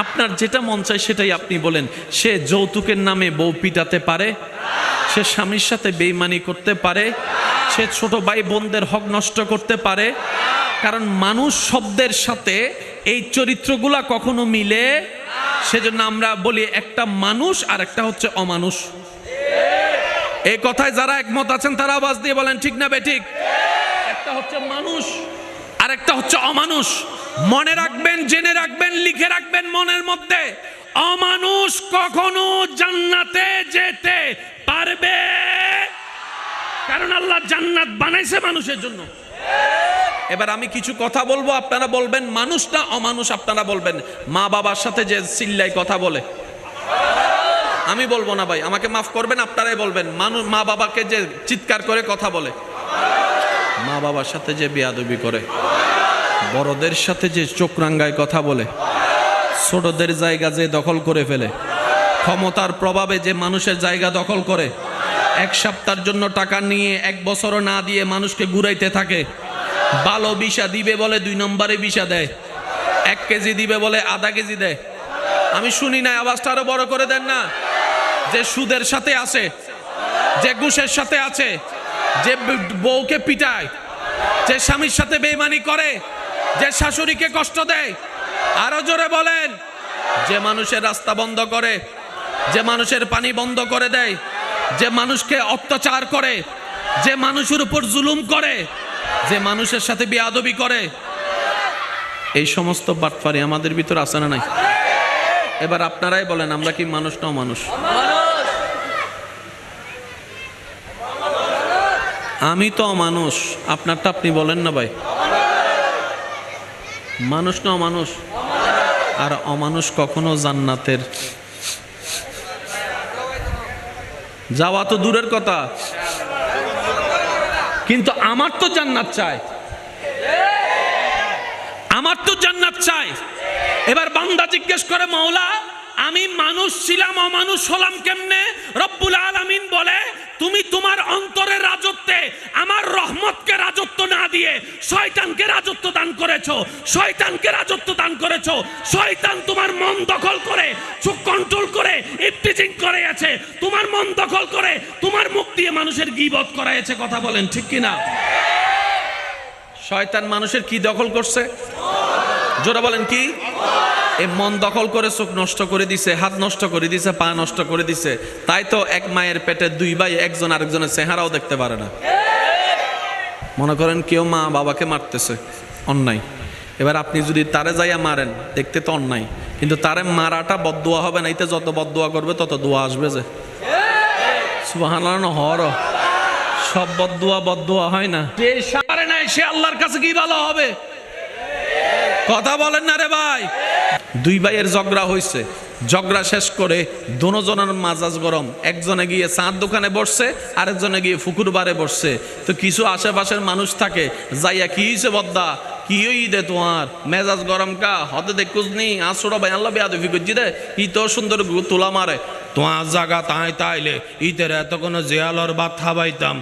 আপনার যেটা মন চায় সেটাই আপনি বলেন। সে যৌতুকের নামে বউ পিটাতে পারে? সে স্বামীর সাথে বেইমানি করতে পারে? সে ছোট ভাই বোনদের হক নষ্ট করতে পারে? কারণ মানুষ শব্দের সাথে এই চরিত্রগুলা কখনো মিলে। সেজন্য আমরা বলি একটা মানুষ আর একটা হচ্ছে অমানুষ। এই কথায় যারা একমত আছেন তারা আওয়াজ দিয়ে বলেন ঠিক না বেঠিক? একটা হচ্ছে মানুষ আর একটা হচ্ছে অমানুষ। মনে রাখবেন, জেনে রাখবেন, লিখে রাখবেন মনের মধ্যে, অমানুষ কখনো জান্নাতে যেতে পারবে? কারণ আল্লাহ জান্নাত বানাইছে মানুষের জন্য। এবার আমি কিছু কথা বলবো, আপনারা বলবেন মানুষ না অমানুষ। আপনারা বলবেন মা বাবার সাথে যে চিল্লাই কথা বলে, আমি বলবো না ভাই, আমাকে মাফ করবেন, আপনারাই বলবেন। মানুষ মা বাবাকে যে চিৎকার করে কথা বলে, মা বাবার সাথে যে বেয়াদবি করে, বড়দের সাথে যে চোখ রাঙ্গায় কথা বলে, ছোটদের জায়গা যে দখল করে ফেলে, ক্ষমতার প্রভাবে যে মানুষের জায়গা দখল করে, এক সপ্তাহের জন্য টাকা নিয়ে 1 বছরও না দিয়ে মানুষকে ঘুরাইতে থাকে। ভালো বিষা দিবে বলে 2 নম্বরে বিষা দেয়, 1 কেজি দিবে বলে আধা কেজি দেয়। আমি শুনি না, আওয়াজটা আরো বড় করে দেন না। যে সুদের সাথে আছে, যে ঘুষের সাথে আছে, যে বউকে পিটায়, যে স্বামীর সাথে বেইমানি করে, যে শাশুড়িকে কষ্ট দেয়, আরো জোরে বলেন। যে মানুষের রাস্তা বন্ধ করে, যে মানুষের পানি বন্ধ করে দেয়, যে মানুষকে অত্যাচার করে, যে মানুষের উপর জুলুম করে, যে মানুষের সাথে বেয়াদবি করে, এই সমস্ত বাটপারি আমাদের ভিতর আছে না নাই? এবার আপনারাই বলেন, আমরা কি মানুষ না অমানুষ? আমি তো অমানুষ, আপনারটা আপনি বলেন না ভাই। মানুষ না অমানুষ? আর অমানুষ কখনো জান্নাতের যাওয়া তো দূরের কথা, কিন্তু আমার তো জান্নাত চাই, আমার তো জান্নাত চাই। এবার বান্দা জিজ্ঞেস করে, মাওলা আমি মানুষ ছিলাম, অমানুষ হলাম কেমনে? রব্বুল আলামিন বলে, তুমি তোমার অন্তরের রাজত্বে আমার রহমতকে রাজত্ব না দিয়ে শয়তানকে রাজত্ব দান করেছো, শয়তানকে রাজত্ব দান করেছো। শয়তান তোমার মন দখল করে, চোখ কন্ট্রোল করে, ইফটিজিং করাইছে, তোমার মন দখল করে, তোমার মুখ দিয়ে মানুষের গীবত করাইছে। কথা বলেন ঠিক কিনা? শয়তান মানুষের কি দখল করছে? জোরে বলেন কি? এই মন দখল করে চোখ নষ্ট করে দিছে, হাত নষ্ট করে দিছে, পা নষ্ট করে দিছে। তাই তো এক মায়ের পেটে 2 ভাই, একজন আরেকজনের চেহারাও দেখতে পারে না। মনে করেন কেউ মা বাবাকে মারতেছে, অন্যায়। এবার আপনি যদি তারে যাইয়া মারেন, দেখতে তো অন্যায়, কিন্তু তারে মারাটা বদদুয়া হবে না। এতে যত বদদুয়া করবে তত দোয়া আসবে। যে সুবহানাল্লাহ, হর সব বদদুয়া হয় না। যে পারে না সে আল্লাহর কাছে কি ভালো হবে? কথা বলেন না রে ভাই। 2 ভাইয়ের ঝগড়া হয়েছে, ঝগড়া শেষ করে দুজনের মাজাজ গরম। একজনে গিয়ে চাঁদ দোকানে বসছে, আরেকজনে গিয়ে ফুকুর বারে বসছে। তো কিছু আশেপাশের মানুষ থাকে, যাইয়া কি হয়েছে বদ্দা, কি হই দে তোমার মেজাজ গরম কা হতে দেখুস নি আসোড়া ভাই আল্লাহ বেয়াদবি করছি দে, ই তো সুন্দর তোলা মারে তোমার জায়গা তাই তাইলে ইতের এত কোনো জেয়ালর ভাত খাবাইতাম।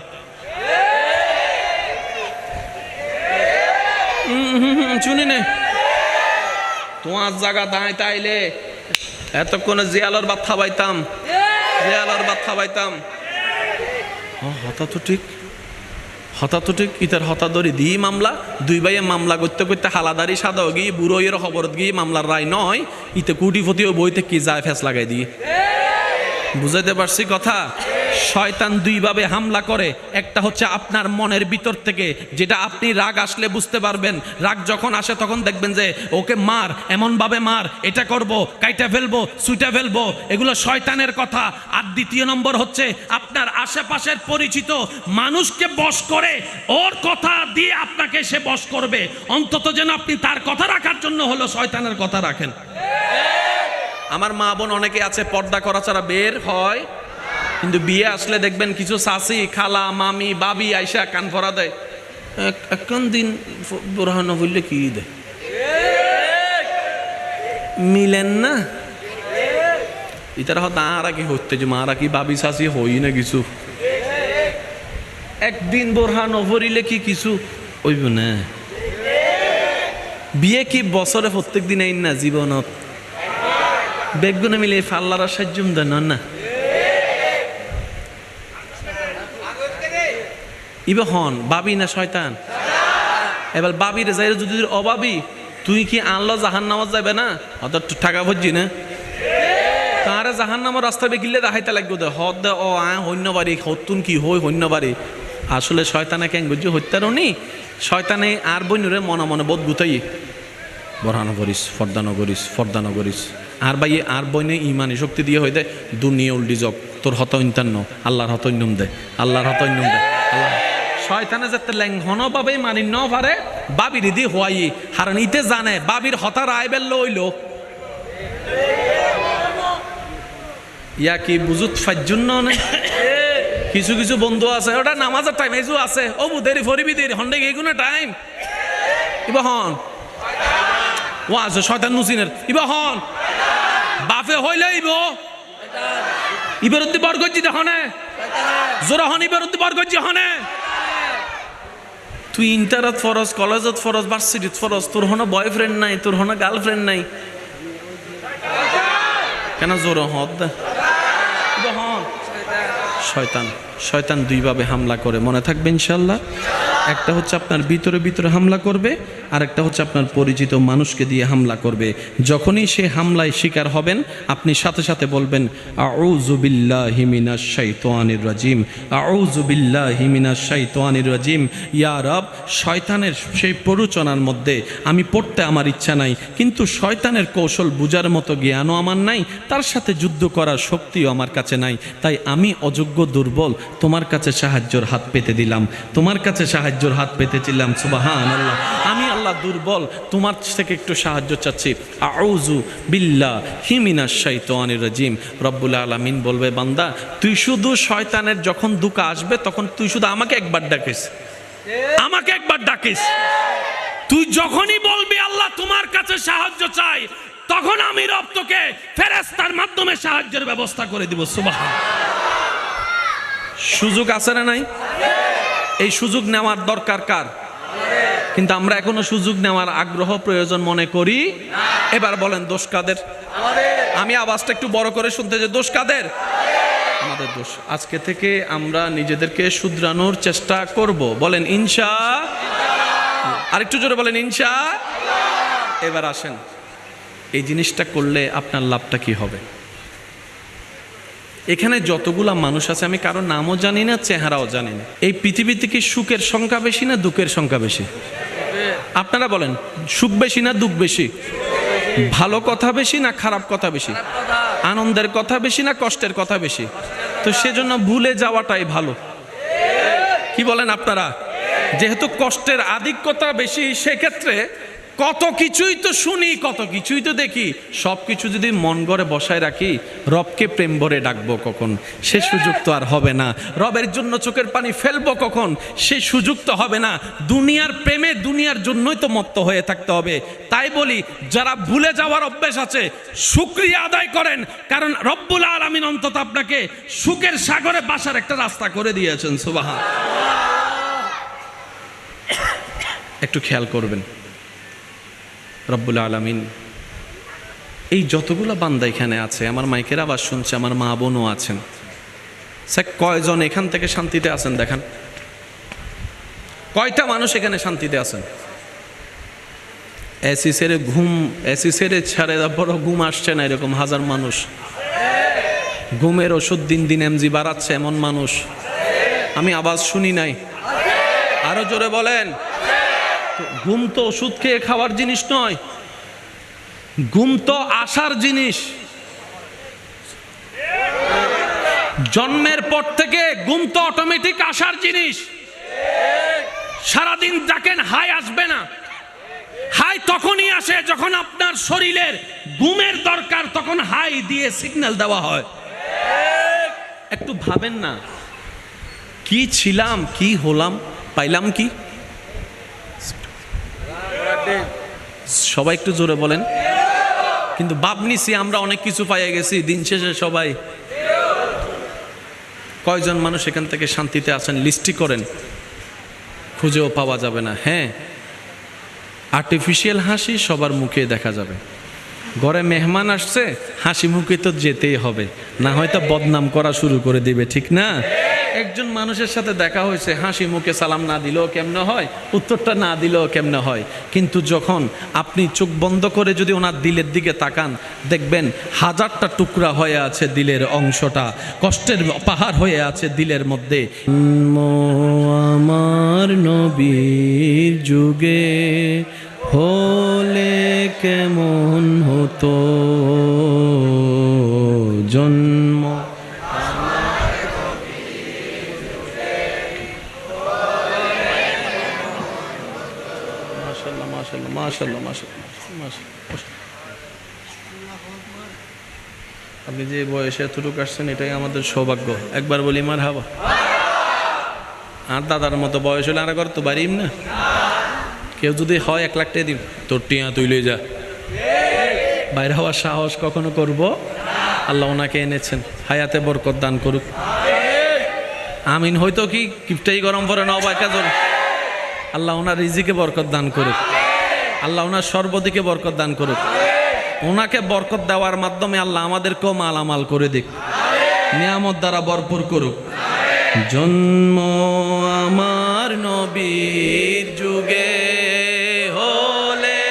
শুনি নে, তোমার জায়গা দাঁড়াই তাইলে এতক্ষণে জিয়ালর ভাত খাবাইতাম, জিয়ালর ভাত খাবাইতাম। হতা তো ঠিক, হতা তো ঠিক। ইতার হতা ধরি দিই মামলা। 2 ভাইয়ে মামলা করতে করতে হালাদারি সাদা গিয়ে বুড়োয়ের খবর গিয়ে মামলার রায় নয়, ইতে কুটিপতি বইতে কি যায় ফেস লাগাই দিয়ে। বুঝাইতে পারছি কথা? শয়তান 2 ভাবে হামলা করে। একটা হচ্ছে আপনার মনের ভিতর থেকে, যেটা আপনি রাগ আসলে বুঝতে পারবেন। রাগ যখন আসে তখন দেখবেন যে ওকে মার, এমন ভাবে মার, এটা করব, কাইটা ফেলবো, সুইটা ফেলবো, এগুলো শয়তানের কথা। আর দ্বিতীয় নম্বর হচ্ছে আপনার আশেপাশের পরিচিত মানুষকে বশ করে, ওর কথা দিয়ে আপনাকে সে বশ করবে। অন্তত যেন আপনি তার কথা রাখার জন্য হলো শয়তানের কথা রাখেন। আমার মা বোন অনেকে আছে পর্দা করা ছাড়া বের হয়, কিন্তু বিয়ে আসলে দেখবেন কিছু চাচি, খালা, মামি, বাবি আইসা কান ভরা দেয়। এখন দিন বোরহানো বললে কি দেয়, মিলেন না। ইতারা হয়তো আরা কি হইতে যে মারা কি বাবি চাচি হই না কিছু, একদিন বোরহানো ভরিলে কি কিছু হইব না। বিয়ে কি বছরে প্রত্যেক দিন আইন না জীবনত বেগুনে মিলে ফাল্লারা সাহায্য দেন না। ইবে হন বাবি না শয়তান? এবার বাবির যাই যদি অবাবি, তুই কি আনলো জাহান নামাজ যাবে না? অত টাকা ভরছি না, তারে জাহান নামার রাস্তা বেগিলে দেখাইতে লাগবে দে হদ দে ও হন্য বাড়ি হতুন কি হই হন্য বাড়ি। আসলে শয়তানে কেন বুঝি হত্যারও নি, শয়তানে আর বইনুরে মনে মনে বোধ গুতাই বরহানো করিস, ফর্দানো করিস, ফর্দানো করিস। আর ভাই আর বইনে ইমানি শক্তি দিয়ে হয়ে দে দুনিয়া উল্টি জগ তোর হত ইন্তান্ন আল্লাহর হত ইন্নম দে, আল্লাহর হত ইন্নম দে। আল্লাহ শয়তানে যাতে ল্যাংহন ভাবে মানি ন পারে বাবির দি হওয়াই হারান ইতে জানে বাবির হতা রায় বেললো হইল ইয়া কি বুঝুত ফাজ্জুন না। কিছু কিছু বন্ধু আছে ওটা নামাজের টাইম এজু আছে ও বুদেরি ফরিবি দেরি হন্ডে গেগুনা টাইম ইবা হন ও আছে শয়তান নুসিনের ইবা হন বাফে হইলে ইব ইবেরুদ্দি বরগজ্জি হনে জোরা হন ইবেরুদ্দি বরগজ্জি হনে তুই ইন্টারত ফরজ, কলেজত ফরজ, ভার্সিটিত ফরজ, তোর হনো বয়ফ্রেন্ড নাই, তোর হনো গার্লফ্রেন্ড নাই, কেন জোর হদ? শয়তান, শয়তান দুইভাবে হামলা করে, মনে থাকবে ইনশাল্লাহ। একটা হচ্ছে আপনার ভিতরে ভিতরে হামলা করবে, আর একটা হচ্ছে আপনার পরিচিত মানুষকে দিয়ে হামলা করবে। যখনই সে হামলায় শিকার হবেন, আপনি সাথে সাথে বলবেন আউযু বিল্লাহি মিনাশ শাইতানির রাজিম, আউযু বিল্লাহি মিনাশ শাইতানির রাজিম। ইয়া রব, শয়তানের সেই প্ররোচনার মধ্যে আমি পড়তে আমার ইচ্ছা নাই, কিন্তু শয়তানের কৌশল বুঝার মতো জ্ঞানও আমার নাই, তার সাথে যুদ্ধ করার শক্তিও আমার কাছে নাই, তাই আমি অযোগ্য, দুর্বল, তোমার কাছে সাহায্যের হাত পেতে দিলাম, তোমার কাছে সাহায্যের হাত পেতেছিলাম। সুবহানাল্লাহ, আমি আল্লাহ দুর্বল, তোমার থেকে একটু সাহায্য চাচ্ছি। আউযু বিল্লাহি মিনাশ শাইতানির রাজিম। রব্বুল আলামিন বলবে, বান্দা তুই শুধু শয়তানের যখন দুকা আসবে তখন তুই শুধু আমাকে একবার ডাকিস, আমাকে একবার ডাকিস। তুই যখনই বলবি আল্লাহ তোমার কাছে সাহায্য চাই, তখন আমি রব তোকে ফেরেশতার মাধ্যমে সাহায্যের ব্যবস্থা করে দিব। সুবহানাল্লাহ। সুযোগ আছে না নাই? এই সুযোগ নেওয়ার দরকার কার? কিন্তু আমরা এখনো সুযোগ নেওয়ার আগ্রহ প্রয়োজন মনে করি। এবার বলেন দোষ কাদের? আমি আওয়াজটা একটু বড় করে শুনতে, যে দোষ কাদের? আমাদের দোষ। আজকে থেকে আমরা নিজেদেরকে শুধরানোর চেষ্টা করব। বলেন ইনশাআল্লাহ। আরেকটু জোরে বলেন ইনশাআল্লাহ। এবার আসেন, এই জিনিসটা করলে আপনার লাভটা কি হবে? এখানে যতগুলা মানুষ আছে, আমি কারো নামও জানি না, চেহারাও জানি না। এই পৃথিবীতে কি সুখের সংখ্যা বেশি না দুঃখের সংখ্যা বেশি? আপনারা বলেন, সুখ বেশি না দুঃখ বেশি? ভালো কথা বেশি না খারাপ কথা বেশি? আনন্দের কথা বেশি না কষ্টের কথা বেশি? তো সেজন্য ভুলে যাওয়াটাই ভালো। কি বলেন আপনারা? যেহেতু কষ্টের আধিক্যতা বেশি, সেক্ষেত্রে কত কিছুই তো শুনি, কত কিছুই তো দেখি, সব কিছু যদি মন গড়ে বসায় রাখি, রবকে প্রেম ভরে ডাকবো কখন? সে সুযোগ তো আর হবে না। রবের জন্য চোখের পানি ফেলবো কখন? সে সুযোগ তো হবে না। দুনিয়ার প্রেমে দুনিয়ার জন্যই তো মত্ত হয়ে থাকতে হবে। তাই বলি, যারা ভুলে যাওয়ার অভ্যাস আছে, শুকরিয়া আদায় করেন, কারণ রব্বুল আলামিন অন্তত আপনাকে সুখের সাগরে বাসার একটা রাস্তা করে দিয়েছেন। সুবহানাল্লাহ। একটু খেয়াল করবেন, রব্বুল আলামিন এই যতগুলো বান্দা এখানে আছে, আমার মাইকের আওয়াজ শুনছে, আমার মা বোনও আছেন, স্যার কয়জন এখান থেকে শান্তিতে আছেন? দেখান, কয়টা মানুষ এখানে শান্তিতে আছেন? এসি সেরে ঘুম, এসি সেরে ছাড়ে বড় ঘুম আসছে না এরকম হাজার মানুষ। ঘুমের ওষুধ দিন দিন এমজি বাড়াচ্ছে এমন মানুষ আমি আওয়াজ শুনি নাই। আরো জোরে বলেন। ঘুম তো ওষুধ খেয়ে খাওয়ার জিনিস নয়, ঘুম তো আসার জিনিস। জন্মের পর থেকে ঘুম তো অটোমেটিক আসার জিনিস। সারাদিন ডাকেন, হাই আসবে না। হাই তখনই আসে যখন আপনার শরীরের ঘুমের দরকার, তখন হাই দিয়ে সিগন্যাল দেওয়া হয়। একটু ভাবেন না, কি ছিলাম, কি হলাম, পাইলাম কি? সবাই একটু জোরে বলেন। কিন্তু ভাবনিছি আমরা অনেক কিছু পাইয়ে গেছি, দিন শেষে সবাই কয়জন মানুষ এখান থেকে শান্তিতে আছেন লিস্টি করেন, খুঁজেও পাওয়া যাবে না। হ্যাঁ, আর্টিফিশিয়াল হাসি সবার মুখে দেখা যাবে। ঘরে মেহমান আসছে, হাসি মুখে তো যেতেই হবে, না হয়তো বদনাম করা শুরু করে দিবে, ঠিক না? একজন মানুষের সাথে দেখা হয়েছে, হাসি মুখে সালাম না দিলেও কেমনে হয়, উত্তরটা না দিলেও কেমনে হয়, কিন্তু যখন আপনি চোখ বন্ধ করে যদি ওনার দিলের দিকে তাকান, দেখবেন হাজারটা টুকরা হয়ে আছে দিলের অংশটা, কষ্টের পাহাড় হয়ে আছে দিলের মধ্যে। আমার নবীর যুগে হলে কেমন হতো জন্ম। মাশাআল্লাহ মাশাআল্লাহ মাশাআল্লাহ মাশাআল্লাহ। আপনি যে বয়সে এতটুকু আসছেন, এটাই আমাদের সৌভাগ্য। একবার বলি মারহাবা। আর দাদার মতো বয়স হলে আর করতে পারিম না। কেউ যদি হয় 1 লাখ টাকা দিব, তোর টিয়া তুই লই যা। বাইরে হওয়ার সাহস কখনো করবো? আল্লাহ ওনাকে এনেছেন, হায়াতে বরকত দান করুক। আমিন। হয়তো কি কিপটাই গরম পরে না অবাক কাজ, আল্লাহ ওনার রিজিকে বরকত দান করুক, আল্লাহ ওনার সর্বদিকে বরকত দান করুক। ওনাকে বরকত দেওয়ার মাধ্যমে আল্লাহ আমাদেরকেও মালামাল করে দিক, নিয়ামত দ্বারা ভরপুর করুক। জন্ম আমার নবীর যুগে হলে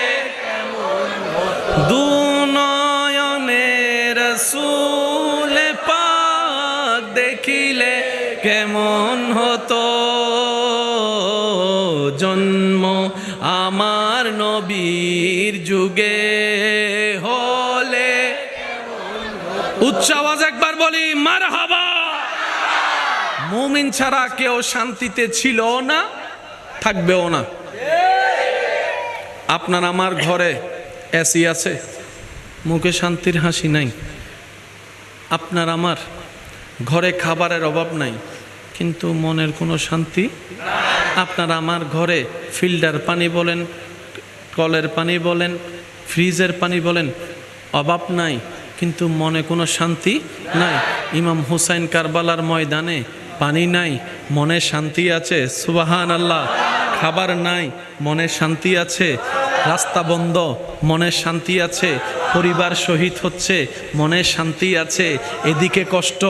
দুনয়নে রাসূল পাক দেখিলে কেমন হতো। জন্ম আমার নবীর যুগে হলে, উচ্চ আওয়াজ একবার বলি মারহাবা। মুমিন ছাড়া কেউ শান্তিতে ছিল না, থাকবেও না। আপনার আমার ঘরে এসি আছে, মুখে শান্তির হাসি নাই। আপনার আমার ঘরে খাবারের অভাব নাই, কিন্তু মনের কোনো শান্তি। আপনার আমার ঘরে ফিল্টার পানি বলেন, কলের পানি বলেন, ফ্রিজের পানি বলেন, অভাব নাই, কিন্তু মনে কোনো শান্তি নাই। ইমাম হুসাইন কারবালার ময়দানে পানি নাই, মনে শান্তি আছে। সুবহান আল্লাহ। খাবার নাই, মনে শান্তি আছে। রাস্তা বন্ধ, মনে শান্তি আছে। পরিবার শহীদ হচ্ছে, মনে শান্তি আছে। এদিকে কষ্ট,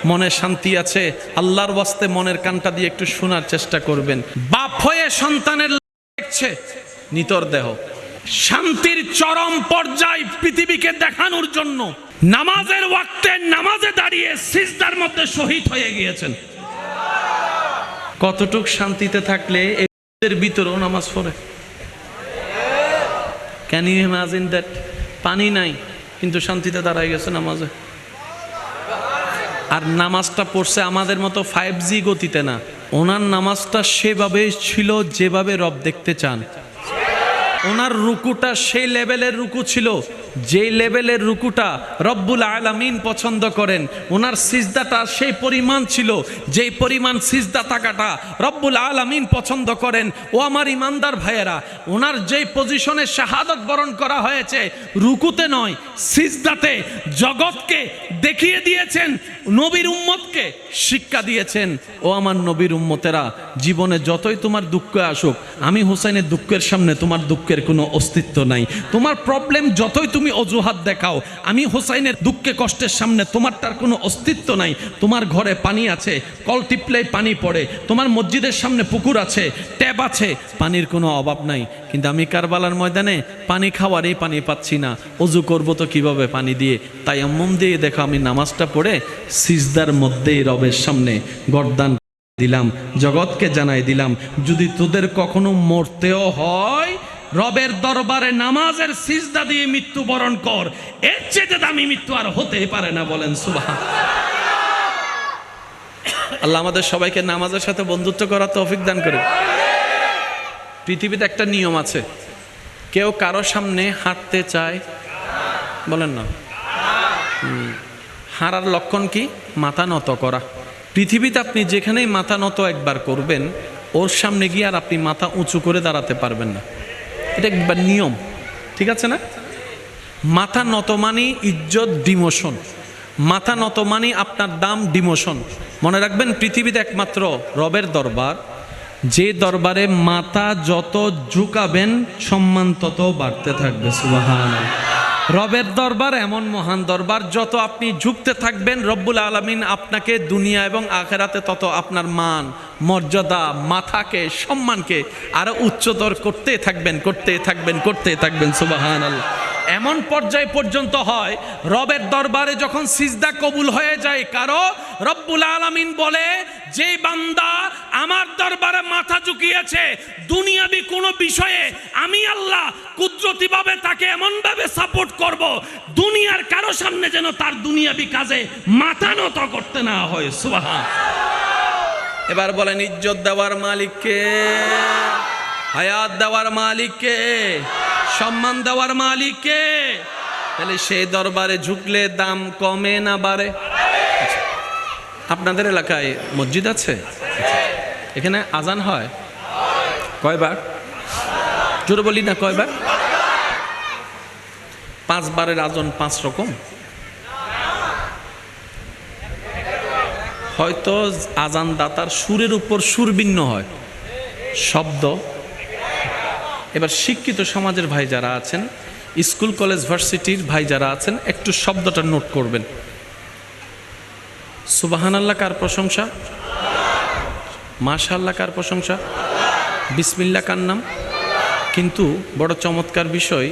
মনে শান্তি আছে। আল্লাহর ওয়াস্তে মনের কানটা দিয়ে একটু শোনার চেষ্টা করবেন। বাপ হয়ে সন্তানের দেখছে নিতর দেহ, শান্তির চরম পর্যায় পৃথিবীকে দেখানোর জন্য নামাজের ওয়াক্তে নামাজে দাঁড়িয়ে সিজদার মধ্যে শহীদ হয়ে গিয়েছেন। কতটুক শান্তিতে থাকলে এর ভিতরেও নামাজ পড়ে। Can you imagine that? পানি নাই কিন্তু শান্তিতে দাঁড়ায় গেছে নামাজে। আর নামাজটা পড়ছে আমাদের মতো 5G গতিতে না, ওনার নামাজটা সেভাবে ছিল যেভাবে রব দেখতে চান। ওনার রুকুটা সেই লেভেলের রুকু ছিল যেই লেভেলের রুকুটা রব্বুল আলামিন পছন্দ করেন। ওনার সিজদাটা সেই পরিমাণ ছিল যেই পরিমাণ সিজদা থাকাটা রব্বুল আলামিন পছন্দ করেন। ও আমার ইমানদার ভাইয়েরা, ওনার যেই পজিশনে শাহাদত বরণ করা হয়েছে রুকুতে নয়, সিজদাতে জগৎকে দেখিয়ে দিয়েছেন, নবীর উম্মতকে শিক্ষা দিয়েছেন। ও আমার নবীর উম্মতেরা, জীবনে যতই তোমার দুঃখ আসুক, আমি হুসাইনের দুঃখের সামনে তোমার দুঃখের কোনো অস্তিত্ব নাই। তোমার প্রবলেম যতই তুমি অজুহাত দেখাও, আমি হুসাইনের দুঃখে কষ্টের সামনে তোমারটার কোনো অস্তিত্ব নাই। তোমার ঘরে পানি আছে, কল টিপলেই পানি পড়ে। তোমার মসজিদের সামনে পুকুর আছে, ট্যাপ আছে, পানির কোনো অভাব নাই। কিন্তু আমি কারবালার ময়দানে পানি খাওয়ারই পানি পাচ্ছি না, অজু করবো তো কিভাবে পানি দিয়ে? তাই আম্মুম দিয়ে দেখো আমি নামাজটা পড়ে সিজদার মধ্যেই রবের সামনে গর্দান দিলাম, জগৎকে জানাই দিলাম, যদি তোদের কখনো মরতেও হয় রবের দরবারে নামাজের সিজদা দিয়ে মৃত্যুবরণ কর, এর চেয়ে দামি মৃত্যু আর হতে পারে না। বলেন সুবহান। আল্লাহ আমাদের সবাইকে নামাজের সাথে বন্ধুত্ব করার তৌফিক দান করে। পৃথিবীতে একটা নিয়ম আছে, কেউ কারো সামনে হাঁটতে চায়, বলেন না, হারার লক্ষণ কি? মাথা নত করা। পৃথিবীতে আপনি যেখানেই মাথা নত একবার করবেন, ওর সামনে গিয়ে আর আপনি মাথা উঁচু করে দাঁড়াতে পারবেন না। এটা একবার নিয়ম, ঠিক আছে না? মাথা নত মানে ইজ্জত ডিমোশন, মাথা নত মানে আপনার দাম ডিমোশন। মনে রাখবেন, পৃথিবীতে একমাত্র রবের দরবার, যে দরবারে মাথা যত ঝুঁকাবেন সম্মান তত বাড়তে থাকবে। সুবহানাল্লাহ। রবের দরবার এমন মহান দরবার, যত আপনি ঝুঁকতে থাকবেন রব্বুল আলামিন আপনাকে দুনিয়া এবং আখেরাতে তত আপনার মান, মর্যাদা, মাথাকে, সম্মানকে আরো উচ্চতর করতে থাকবেন, করতে থাকবেন, করতে থাকবেন। সুবহানাল্লাহ। এমন পর্যায় পর্যন্ত হয় রবের দরবারে যখন সিজদা কবুল হয়ে যায় কারো, রব্বুল আলামিন বলে, যে বান্দা আমার দরবারে মাথা ঝুঁকিয়েছে দুনিয়াবি কোনো বিষয়ে, আমি আল্লাহ কুদরতিভাবে তাকে এমনভাবে সাপোর্ট করব, দুনিয়ার কারো সামনে যেন তার দুনিয়াবি কাজে মাথা নত করতে না হয়। সুবহান। এবার বলেন, ইজ্জত দেওয়ার মালিককে, হায়াত দেওয়ার মালিককে, সম্মান দেওয়ার মালিককে। তাহলে সেই দরবারে ঝুঁকলে দাম কমে না বাড়ে? আপনাদের এলাকায় মসজিদ আছে? এখানে আজান হয় কয়বার? জোরে বলি না, কয়বার? 5 বারের আজান 5 রকম? হয়তো আজানদাতার সুরের উপর সুর ভিন্ন হয়, শব্দ। এবার শিক্ষিত সমাজের ভাই যারা আছেন, স্কুল কলেজ ভার্সিটির ভাই যারা আছেন, একটু শব্দটা নোট করবেন। সুবহানাল্লাহ কার প্রশংসা? মাশাআল্লাহ কার প্রশংসা? বিসমিল্লাহ কার নাম? কিন্তু বড় চমৎকার বিষয়,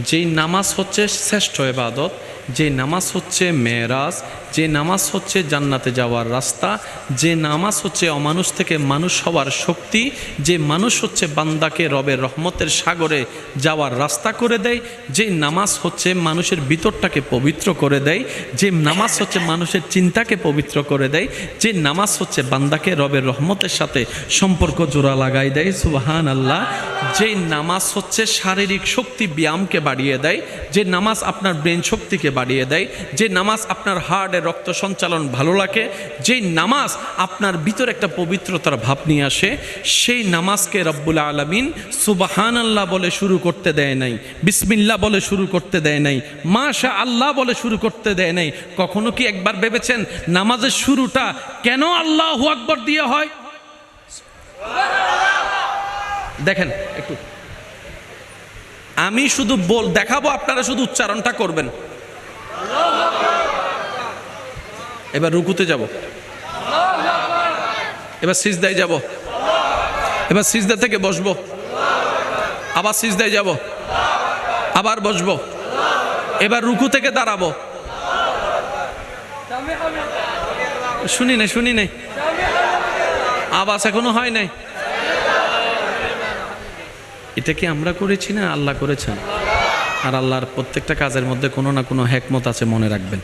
যেই নামাজ হচ্ছে শ্রেষ্ঠ ইবাদত, যে নামাজ হচ্ছে মেরাজ, যে নামাজ হচ্ছে জান্নাতে যাওয়ার রাস্তা, যে নামাজ হচ্ছে অমানুষ থেকে মানুষ হওয়ার শক্তি, যে মানুষ হচ্ছে বান্দাকে রবের রহমতের সাগরে যাওয়ার রাস্তা করে দেয়, যে নামাজ হচ্ছে মানুষের ভিতরটাকে পবিত্র করে দেয়, যে নামাজ হচ্ছে মানুষের চিন্তাকে পবিত্র করে দেয়, যে নামাজ হচ্ছে বান্দাকে রবের রহমতের সাথে সম্পর্ক জোড়া লাগাই দেয়, সুবহানাল্লাহ। যে নামাজ হচ্ছে শারীরিক শক্তি ব্যায়ামকে বাড়িয়ে দেয়, যে নামাজ আপনার ব্রেন শক্তিকে বাড়িয়ে দেয়, যে নামাজ আপনার হার্টের রক্ত সঞ্চালন ভালো লাগে, যে নামাজ আপনার ভিতরে একটা পবিত্রতার ভাব নিয়ে আসে, সেই নামাজকে রব্বুল আলামিন সুবহানাল্লাহ বলে শুরু করতে দেয় নাই, বিসমিল্লাহ বলে শুরু করতে দেয় নাই, মাশা আল্লাহ বলে শুরু করতে দেয় নাই। কখনো কি একবার ভেবেছেন নামাজের শুরুটা কেন আল্লাহু আকবার দিয়ে হয়? দেখেন একটু, আমি শুধু দেখাবো, আপনারা শুধু উচ্চারণটা করবেন। এবার রুকুতে যাব, এবার সিজদায় যাব, এবার সিজদা থেকে বসবো, আবার সিজদায় যাব, আবার বসবো, এবার রুকু থেকে দাঁড়াবো। শুনি নাই আওয়াজ এখনো হয় নাই। এটা কি আমরা করেছি না আল্লাহ করেছেন? আর আল্লাহর প্রত্যেকটা কাজের মধ্যে কোনো না কোনো হিকমত আছে, মনে রাখবেন।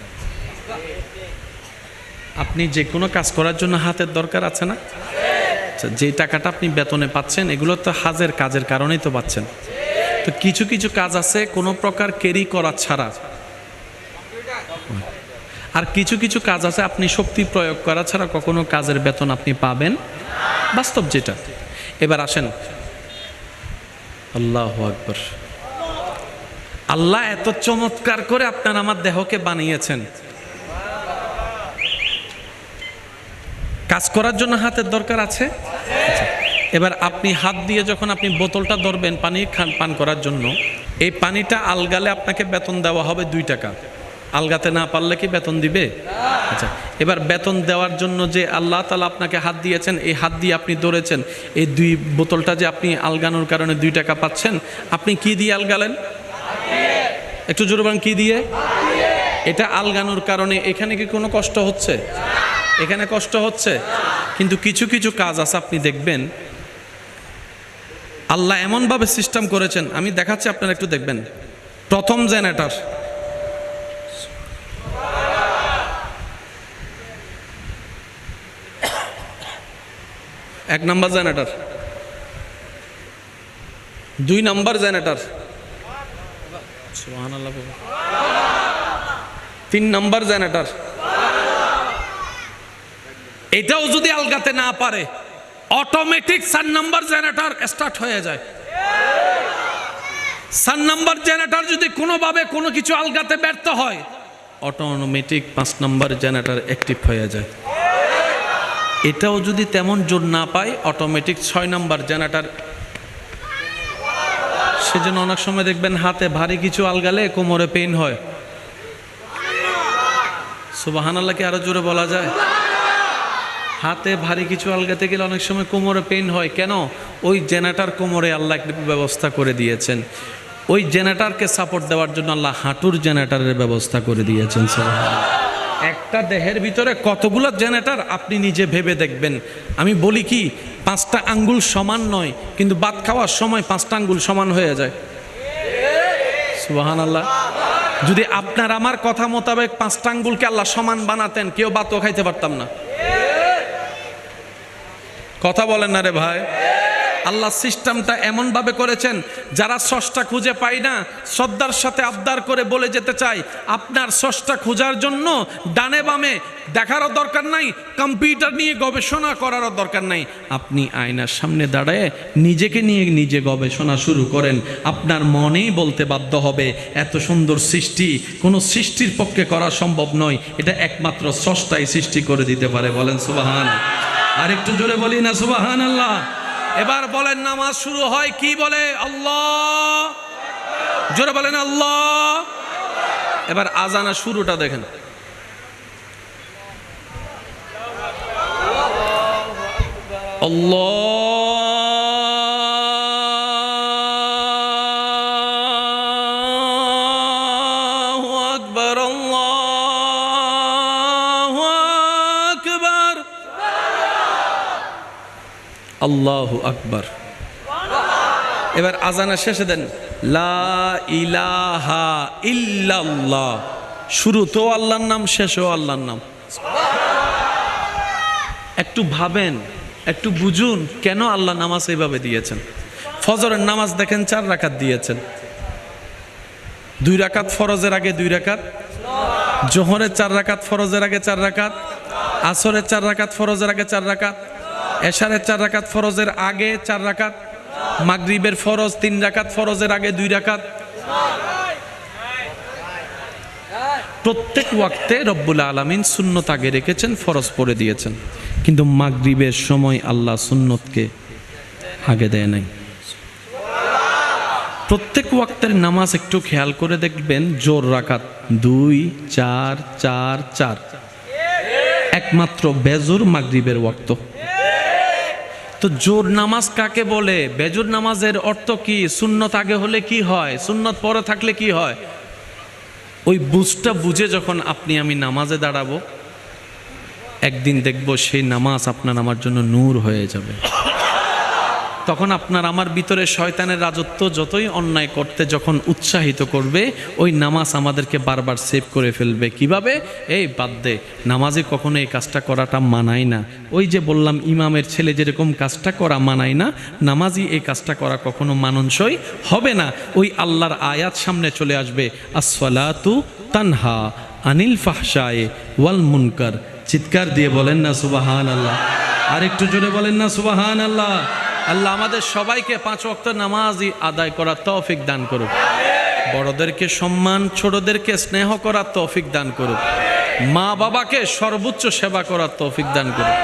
আপনি যে কোনো কাজ করার জন্য হাতের দরকার আছে না? যে টাকাটা আপনি বেতনে পাচ্ছেন, এগুলো তো হাজের কাজের কারণেই তো পাচ্ছেন। তো কিছু কিছু কাজ আছে কোনো প্রকার ক্যারি করা ছাড়া, আর কিছু কিছু কাজ আছে আপনি শক্তি প্রয়োগ করা ছাড়া কখনো কাজের বেতন আপনি পাবেন, বাস্তব যেটা। এবার আসেন, আল্লাহু আকবার। আল্লাহ এত চমৎকার করে আপনার আমার দেহকে বানিয়েছেন, কাজ করার জন্য হাতের দরকার আছে। এবার আপনি হাত দিয়ে যখন আপনি বোতলটা ধরবেন পানি পান করার জন্য, এই পানিটা আলগালে আপনাকে বেতন দেওয়া হবে 2 টাকা। আলগাতে না পারলে কি বেতন দিবে? আচ্ছা, এবার বেতন দেওয়ার জন্য যে আল্লাহ তাআলা আপনাকে হাত দিয়েছেন, এই হাত দিয়ে আপনি ধরেছেন, এই 2 বোতলটা যে আপনি আলগানোর কারণে 2 টাকা পাচ্ছেন, আপনি কি দিয়ে আলগালেন? একটু জোরে বলেন, কি দিয়ে? এটা আলগানোর কারণে এখানে কি কোনো কষ্ট হচ্ছে? এখানে কষ্ট হচ্ছে। কিন্তু কিছু কিছু কাজ আছে আপনি দেখবেন আল্লাহ এমনভাবে সিস্টেম করেছেন, আমি দেখাচ্ছি আপনারা একটু দেখবেন। প্রথম জেনারেটর, এক নম্বর জেনারেটর, 2 নম্বর জেনারেটর, সুবহানাল্লাহ, 3 নম্বর জেনারেটর। এটাও যদি আলগাতে না পারে, অটোমেটিক 4 নম্বর জেনারেটর স্টার্ট হয়ে যায়। 4 নম্বর জেনারেটর যদি কোনোভাবে কোনো কিছু আলগাতে ব্যর্থ হয়, অটোমেটিক 5 নম্বর জেনারেটর অ্যাক্টিভ হয়ে যায়। এটাও যদি তেমন জোর না পায়, অটোমেটিক 6 নম্বর জেনারেটর। সেজন্য অনেক সময় দেখবেন হাতে ভারী কিছু আলগালে কোমরে পেইন হয়। সুবহানাল্লাহ, কি আরো জোরে বলা যায়? হাতে ভারী কিছু আলগাতে গেলে অনেক সময় কোমরে পেইন হয়। কেন? ওই জেনারেটর কোমরে আল্লাহ একটা ব্যবস্থা করে দিয়েছেন। ওই জেনারেটরকে সাপোর্ট দেওয়ার জন্য আল্লাহ হাঁটুর জেনারেটরের ব্যবস্থা করে দিয়েছেন। একটা দেহের ভিতরে কতগুলো জেনারেটর আপনি নিজে ভেবে দেখবেন। আমি বলি কি, 5টা আঙ্গুল সমান নয়, কিন্তু ভাত খাওয়ার সময় 5টা আঙ্গুল সমান হয়ে যায়। সুবহানাল্লাহ। যদি আপনার আমার কথা মোতাবেক 5টা আঙ্গুলকে আল্লাহ সমান বানাতেন, কেউ ভাতও খাইতে পারতাম না। কথা বলেন না রে ভাই। আল্লাহ সিস্টেমটা এমনভাবে করেছেন, যারা স্রষ্টা খুঁজে পায় না শ্রদ্ধার সাথে আবদার করে বলে যেতে চাই, আপনার স্রষ্টা খোঁজার জন্য ডানে বামে দেখারও দরকার নাই, কম্পিউটার নিয়ে গবেষণা করারও দরকার নাই। আপনি আয়নার সামনে দাঁড়ায় নিজেকে নিয়ে নিজে গবেষণা শুরু করেন, আপনার মনেই বলতে বাধ্য হবে এত সুন্দর সৃষ্টি কোনো সৃষ্টির পক্ষে করা সম্ভব নয়, এটা একমাত্র স্রষ্টাই সৃষ্টি করে দিতে পারে। বলেন সুবহান। আর একটু জোরে বলি না সুবহানাল্লাহ। এবার বলেন নামাজ শুরু হয় কি বলে? আল্লাহ। জোরে বলেন আল্লাহ। এবার আজানের শুরুটা দেখেন। আল্লাহু আকবার, আল্লাহু আকবার, আল্লাহু আকবার। এবার আজানের শেষে দেন লা ইলাহা ইল্লাল্লাহ। শুরুতেও আল্লাহর নাম, শেষেও আল্লাহর নাম। একটু ভাবেন, একটু বুঝুন কেন আল্লাহ নামাজ এইভাবে দিয়েছেন। ফজরের নামাজ দেখেন 4 রাকাত দিয়েছেন, 2 রাকাত ফরজের আগে 2 রাকাত, জোহরের 4 রাকাত ফরজের আগে 4 রাকাত, আসরের 4 রাকাত ফরজের আগে 4 রাকাত, এশারের 4 রাকাত ফরজের আগে 4 রাকাত, মাগরিবের ফরজ 3 রাকাত ফরজের আগে 2 রাকাত। প্রত্যেক ওয়াক্তে রব্বুল আলামিন সুন্নত আগে রেখেছেন, ফরজ পড়ে দিয়েছেন, কিন্তু মাগরিবের সময় আল্লাহ সুন্নতকে আগে দেয় নাই। প্রত্যেক ওয়াক্তের নামাজ একটু খেয়াল করে দেখবেন জোর রাকাত 2, 4, 4, 4, একমাত্র বেজোর মাগরিবের ওয়াক্ত। তো জোর নামাজ কাকে বলে? বেজোর নামাজের অর্থ কি? সুন্নত আগে হলে কি হয়, সুন্নত পরে থাকলে কি হয়? ওই বুঝটা বুঝে যখন আপনি আমি নামাজে দাঁড়াবো, একদিন দেখব সেই নামাজ আপনার আমার জন্য নূর হয়ে যাবে। তখন আপনার আমার ভিতরে শয়তানের রাজত্ব যতই অন্যায় করতে যখন উৎসাহিত করবে, ওই নামাজ আমাদেরকে বারবার সেভ করে ফেলবে। কিভাবে? এই বাদ দে, নামাজে কখনো এই কাজটা করাটা মানায় না। ওই যে বললাম ইমামের ছেলে যেরকম কাজটা করা মানায় না, নামাজি এই কাজটা করা কখনো মানানসই হবে না। ওই আল্লাহর আয়াত সামনে চলে আসবে, আসসালাতু তানহা আনিল ফাহশায়ে ওয়াল মুনকার। চিৎকার দিয়ে বলেন না সুবহানাল্লাহ। আর একটু জোরে বলেন না সুবহানাল্লাহ। আল্লাহ আমাদের সবাইকে 5 ওয়াক্ত নামাজই আদায় করার তৌফিক দান করুক, বড়দেরকে সম্মান, ছোটদেরকে স্নেহ করার তৌফিক দান করুক, মা বাবাকে সর্বোচ্চ সেবা করার তৌফিক দান করুক।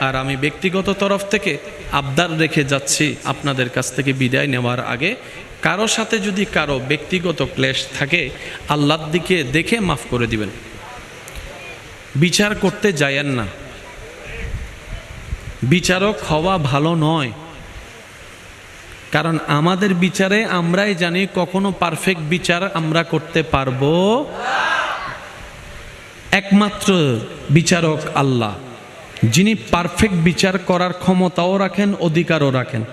আর আমি ব্যক্তিগত তরফ থেকে আবদার রেখে যাচ্ছি আপনাদের কাছ থেকে বিদায় নেওয়ার আগে, কারো সাথে যদি কারো ব্যক্তিগত ক্লেশ থাকে আল্লাহর দিকে দেখে মাফ করে দিবেন। বিচার করতে যায়েন না, বিচারক হওয়া ভালো নয়, কারণ আমাদের বিচারে আমরাই জানি কখনো পারফেক্ট বিচার আমরা করতে পারবো। একমাত্র বিচারক আল্লাহ, যিনি পারফেক্ট বিচার করার ক্ষমতাও রাখেন, অধিকারও রাখেন।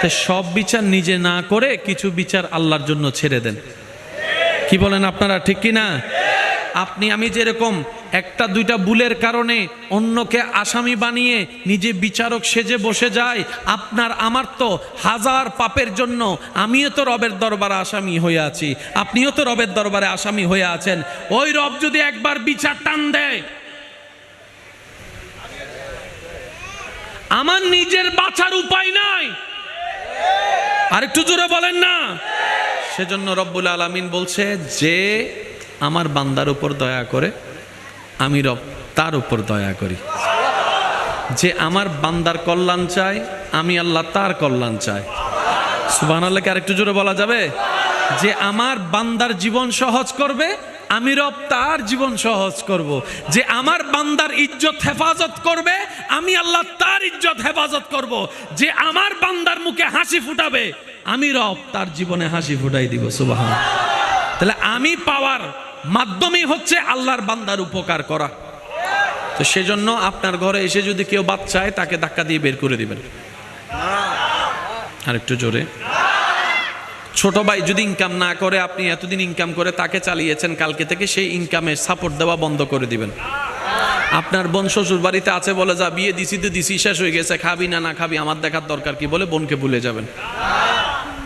তো সব বিচার নিজে না করে কিছু বিচার আল্লাহর জন্য ছেড়ে দেন। কি বলেন আপনারা, ঠিক কি না? আপনি আমি যেরকম 1-2টা ভুলের কারণে অন্যকে আসামি বানিয়ে নিজে বিচারক সেজে বসে যায়, আপনার আমার তো 1000 পাপের জন্য আমিও তো রবের দরবারে আসামি হয়ে আছি, আপনিও তো রবের দরবারে আসামি হয়ে আছেন। ওই রব যদি একবার বিচার টান দেয়, আমার নিজের বাঁচার উপায় নাই। আরেকটু জোরে বলেন না। সেজন্য রব্বুল আলামিন বলছে, যে আমার বান্দার উপর দয়া করে আমি রব তার উপর দয়া করি, যে আমার বান্দার কল্যাণ চায় আমি আল্লাহ তার কল্যাণ চাই। সুবহানাল্লাহকে আরেকটু জোরে বলা যাবে? যে আমার বান্দার জীবন সহজ করবে আমি রব তার জীবন সহজ করব, যে আমার বান্দার ইজ্জত হেফাজত করবে আমি আল্লাহ তার ইজ্জত হেফাজত করব, যে আমার বান্দার মুখে হাসি ফুটাবে আমি রব তার জীবনে হাসি ফুটাই দিব। সুবহানাল্লাহ। তাহলে আমি পাওয়ার মাধ্যমই হচ্ছে আল্লাহর বান্দার উপকার করা। তো সেজন্য আপনার ঘরে এসে যদি কেউ বাচ্চা চায় তাকে ধাক্কা দিয়ে বের করে দিবেন। আরেকটু জোরে। ছোট ভাই যদি ইনকাম না করে, আপনি এতদিন ইনকাম করে তাকে চালিয়েছেন, কালকে থেকে সেই ইনকামে সাপোর্ট দেওয়া বন্ধ করে দিবেন। আপনার বোন শ্বশুর বাড়িতে আছে বলে যা বিয়ে দিছি তো দিছি শেষ হয়ে গেছে, খাবি না না খাবি আমার দেখার দরকার কি বলে বোনকে ভুলে যাবেন।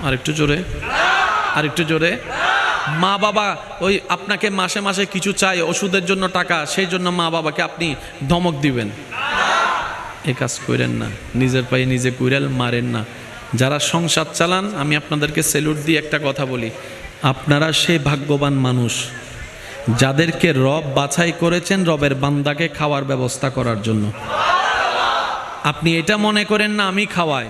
আরেকটু জোরে, আরেকটু জোরে। মা বাবা ওই আপনাকে মাসে মাসে কিছু চাই ওষুধের জন্য টাকা, সেই জন্য মা বাবাকে আপনি ধমক দিবেন, এ কাজ করেন না। নিজের পায়ে নিজে কুড়াল মারেন না। যারা সংসার চালান আমি আপনাদেরকে স্যালুট দিয়ে একটা কথা বলি, আপনারা সেই ভাগ্যবান মানুষ যাদেরকে রব বাছাই করেছেন রবের বান্দাকে খাওয়ার ব্যবস্থা করার জন্য। আপনি এটা মনে করেন না আমি খাওয়াই,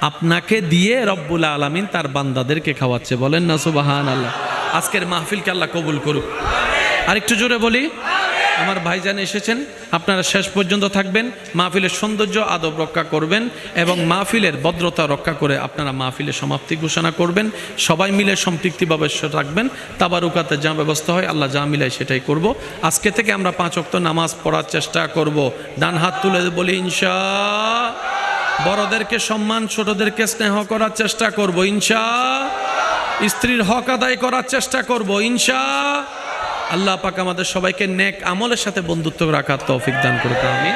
আপনাকে দিয়ে রব্বুল আলামিন তার বান্দাদেরকে খাওয়াচ্ছে। বলেন না সুবহানাল্লাহ। আজকের মাহফিলকে আল্লাহ কবুল করুক। আরেকটু জোরে বলি। আমার ভাইজান এসেছেন, আপনারা শেষ পর্যন্ত থাকবেন, মাহফিলের সৌন্দর্য আদব রক্ষা করবেন এবং মাহফিলের ভদ্রতা রক্ষা করে আপনারা মাহফিলের সমাপ্তি ঘোষণা করবেন। সবাই মিলে সম্পৃক্তিভাবে রাখবেন। তাবারুকাতে যা ব্যবস্থা হয় আল্লাহ যা মিলায় সেটাই করব। আজকে থেকে আমরা 5 ওয়াক্ত নামাজ পড়ার চেষ্টা করব। ডান হাত তুলে বলি ইনশাআল্লাহ। বড়দেরকে সম্মান, ছোটদেরকে স্নেহ করার চেষ্টা করব ইনশাআল্লাহ। স্ত্রীর হক আদায় করার চেষ্টা করব ইনশাআল্লাহ। আল্লাহ পাক আমাদের সবাইকে নেক আমলের সাথে বন্ধুত্ব রাখার তৌফিক দান করুক। আমিন।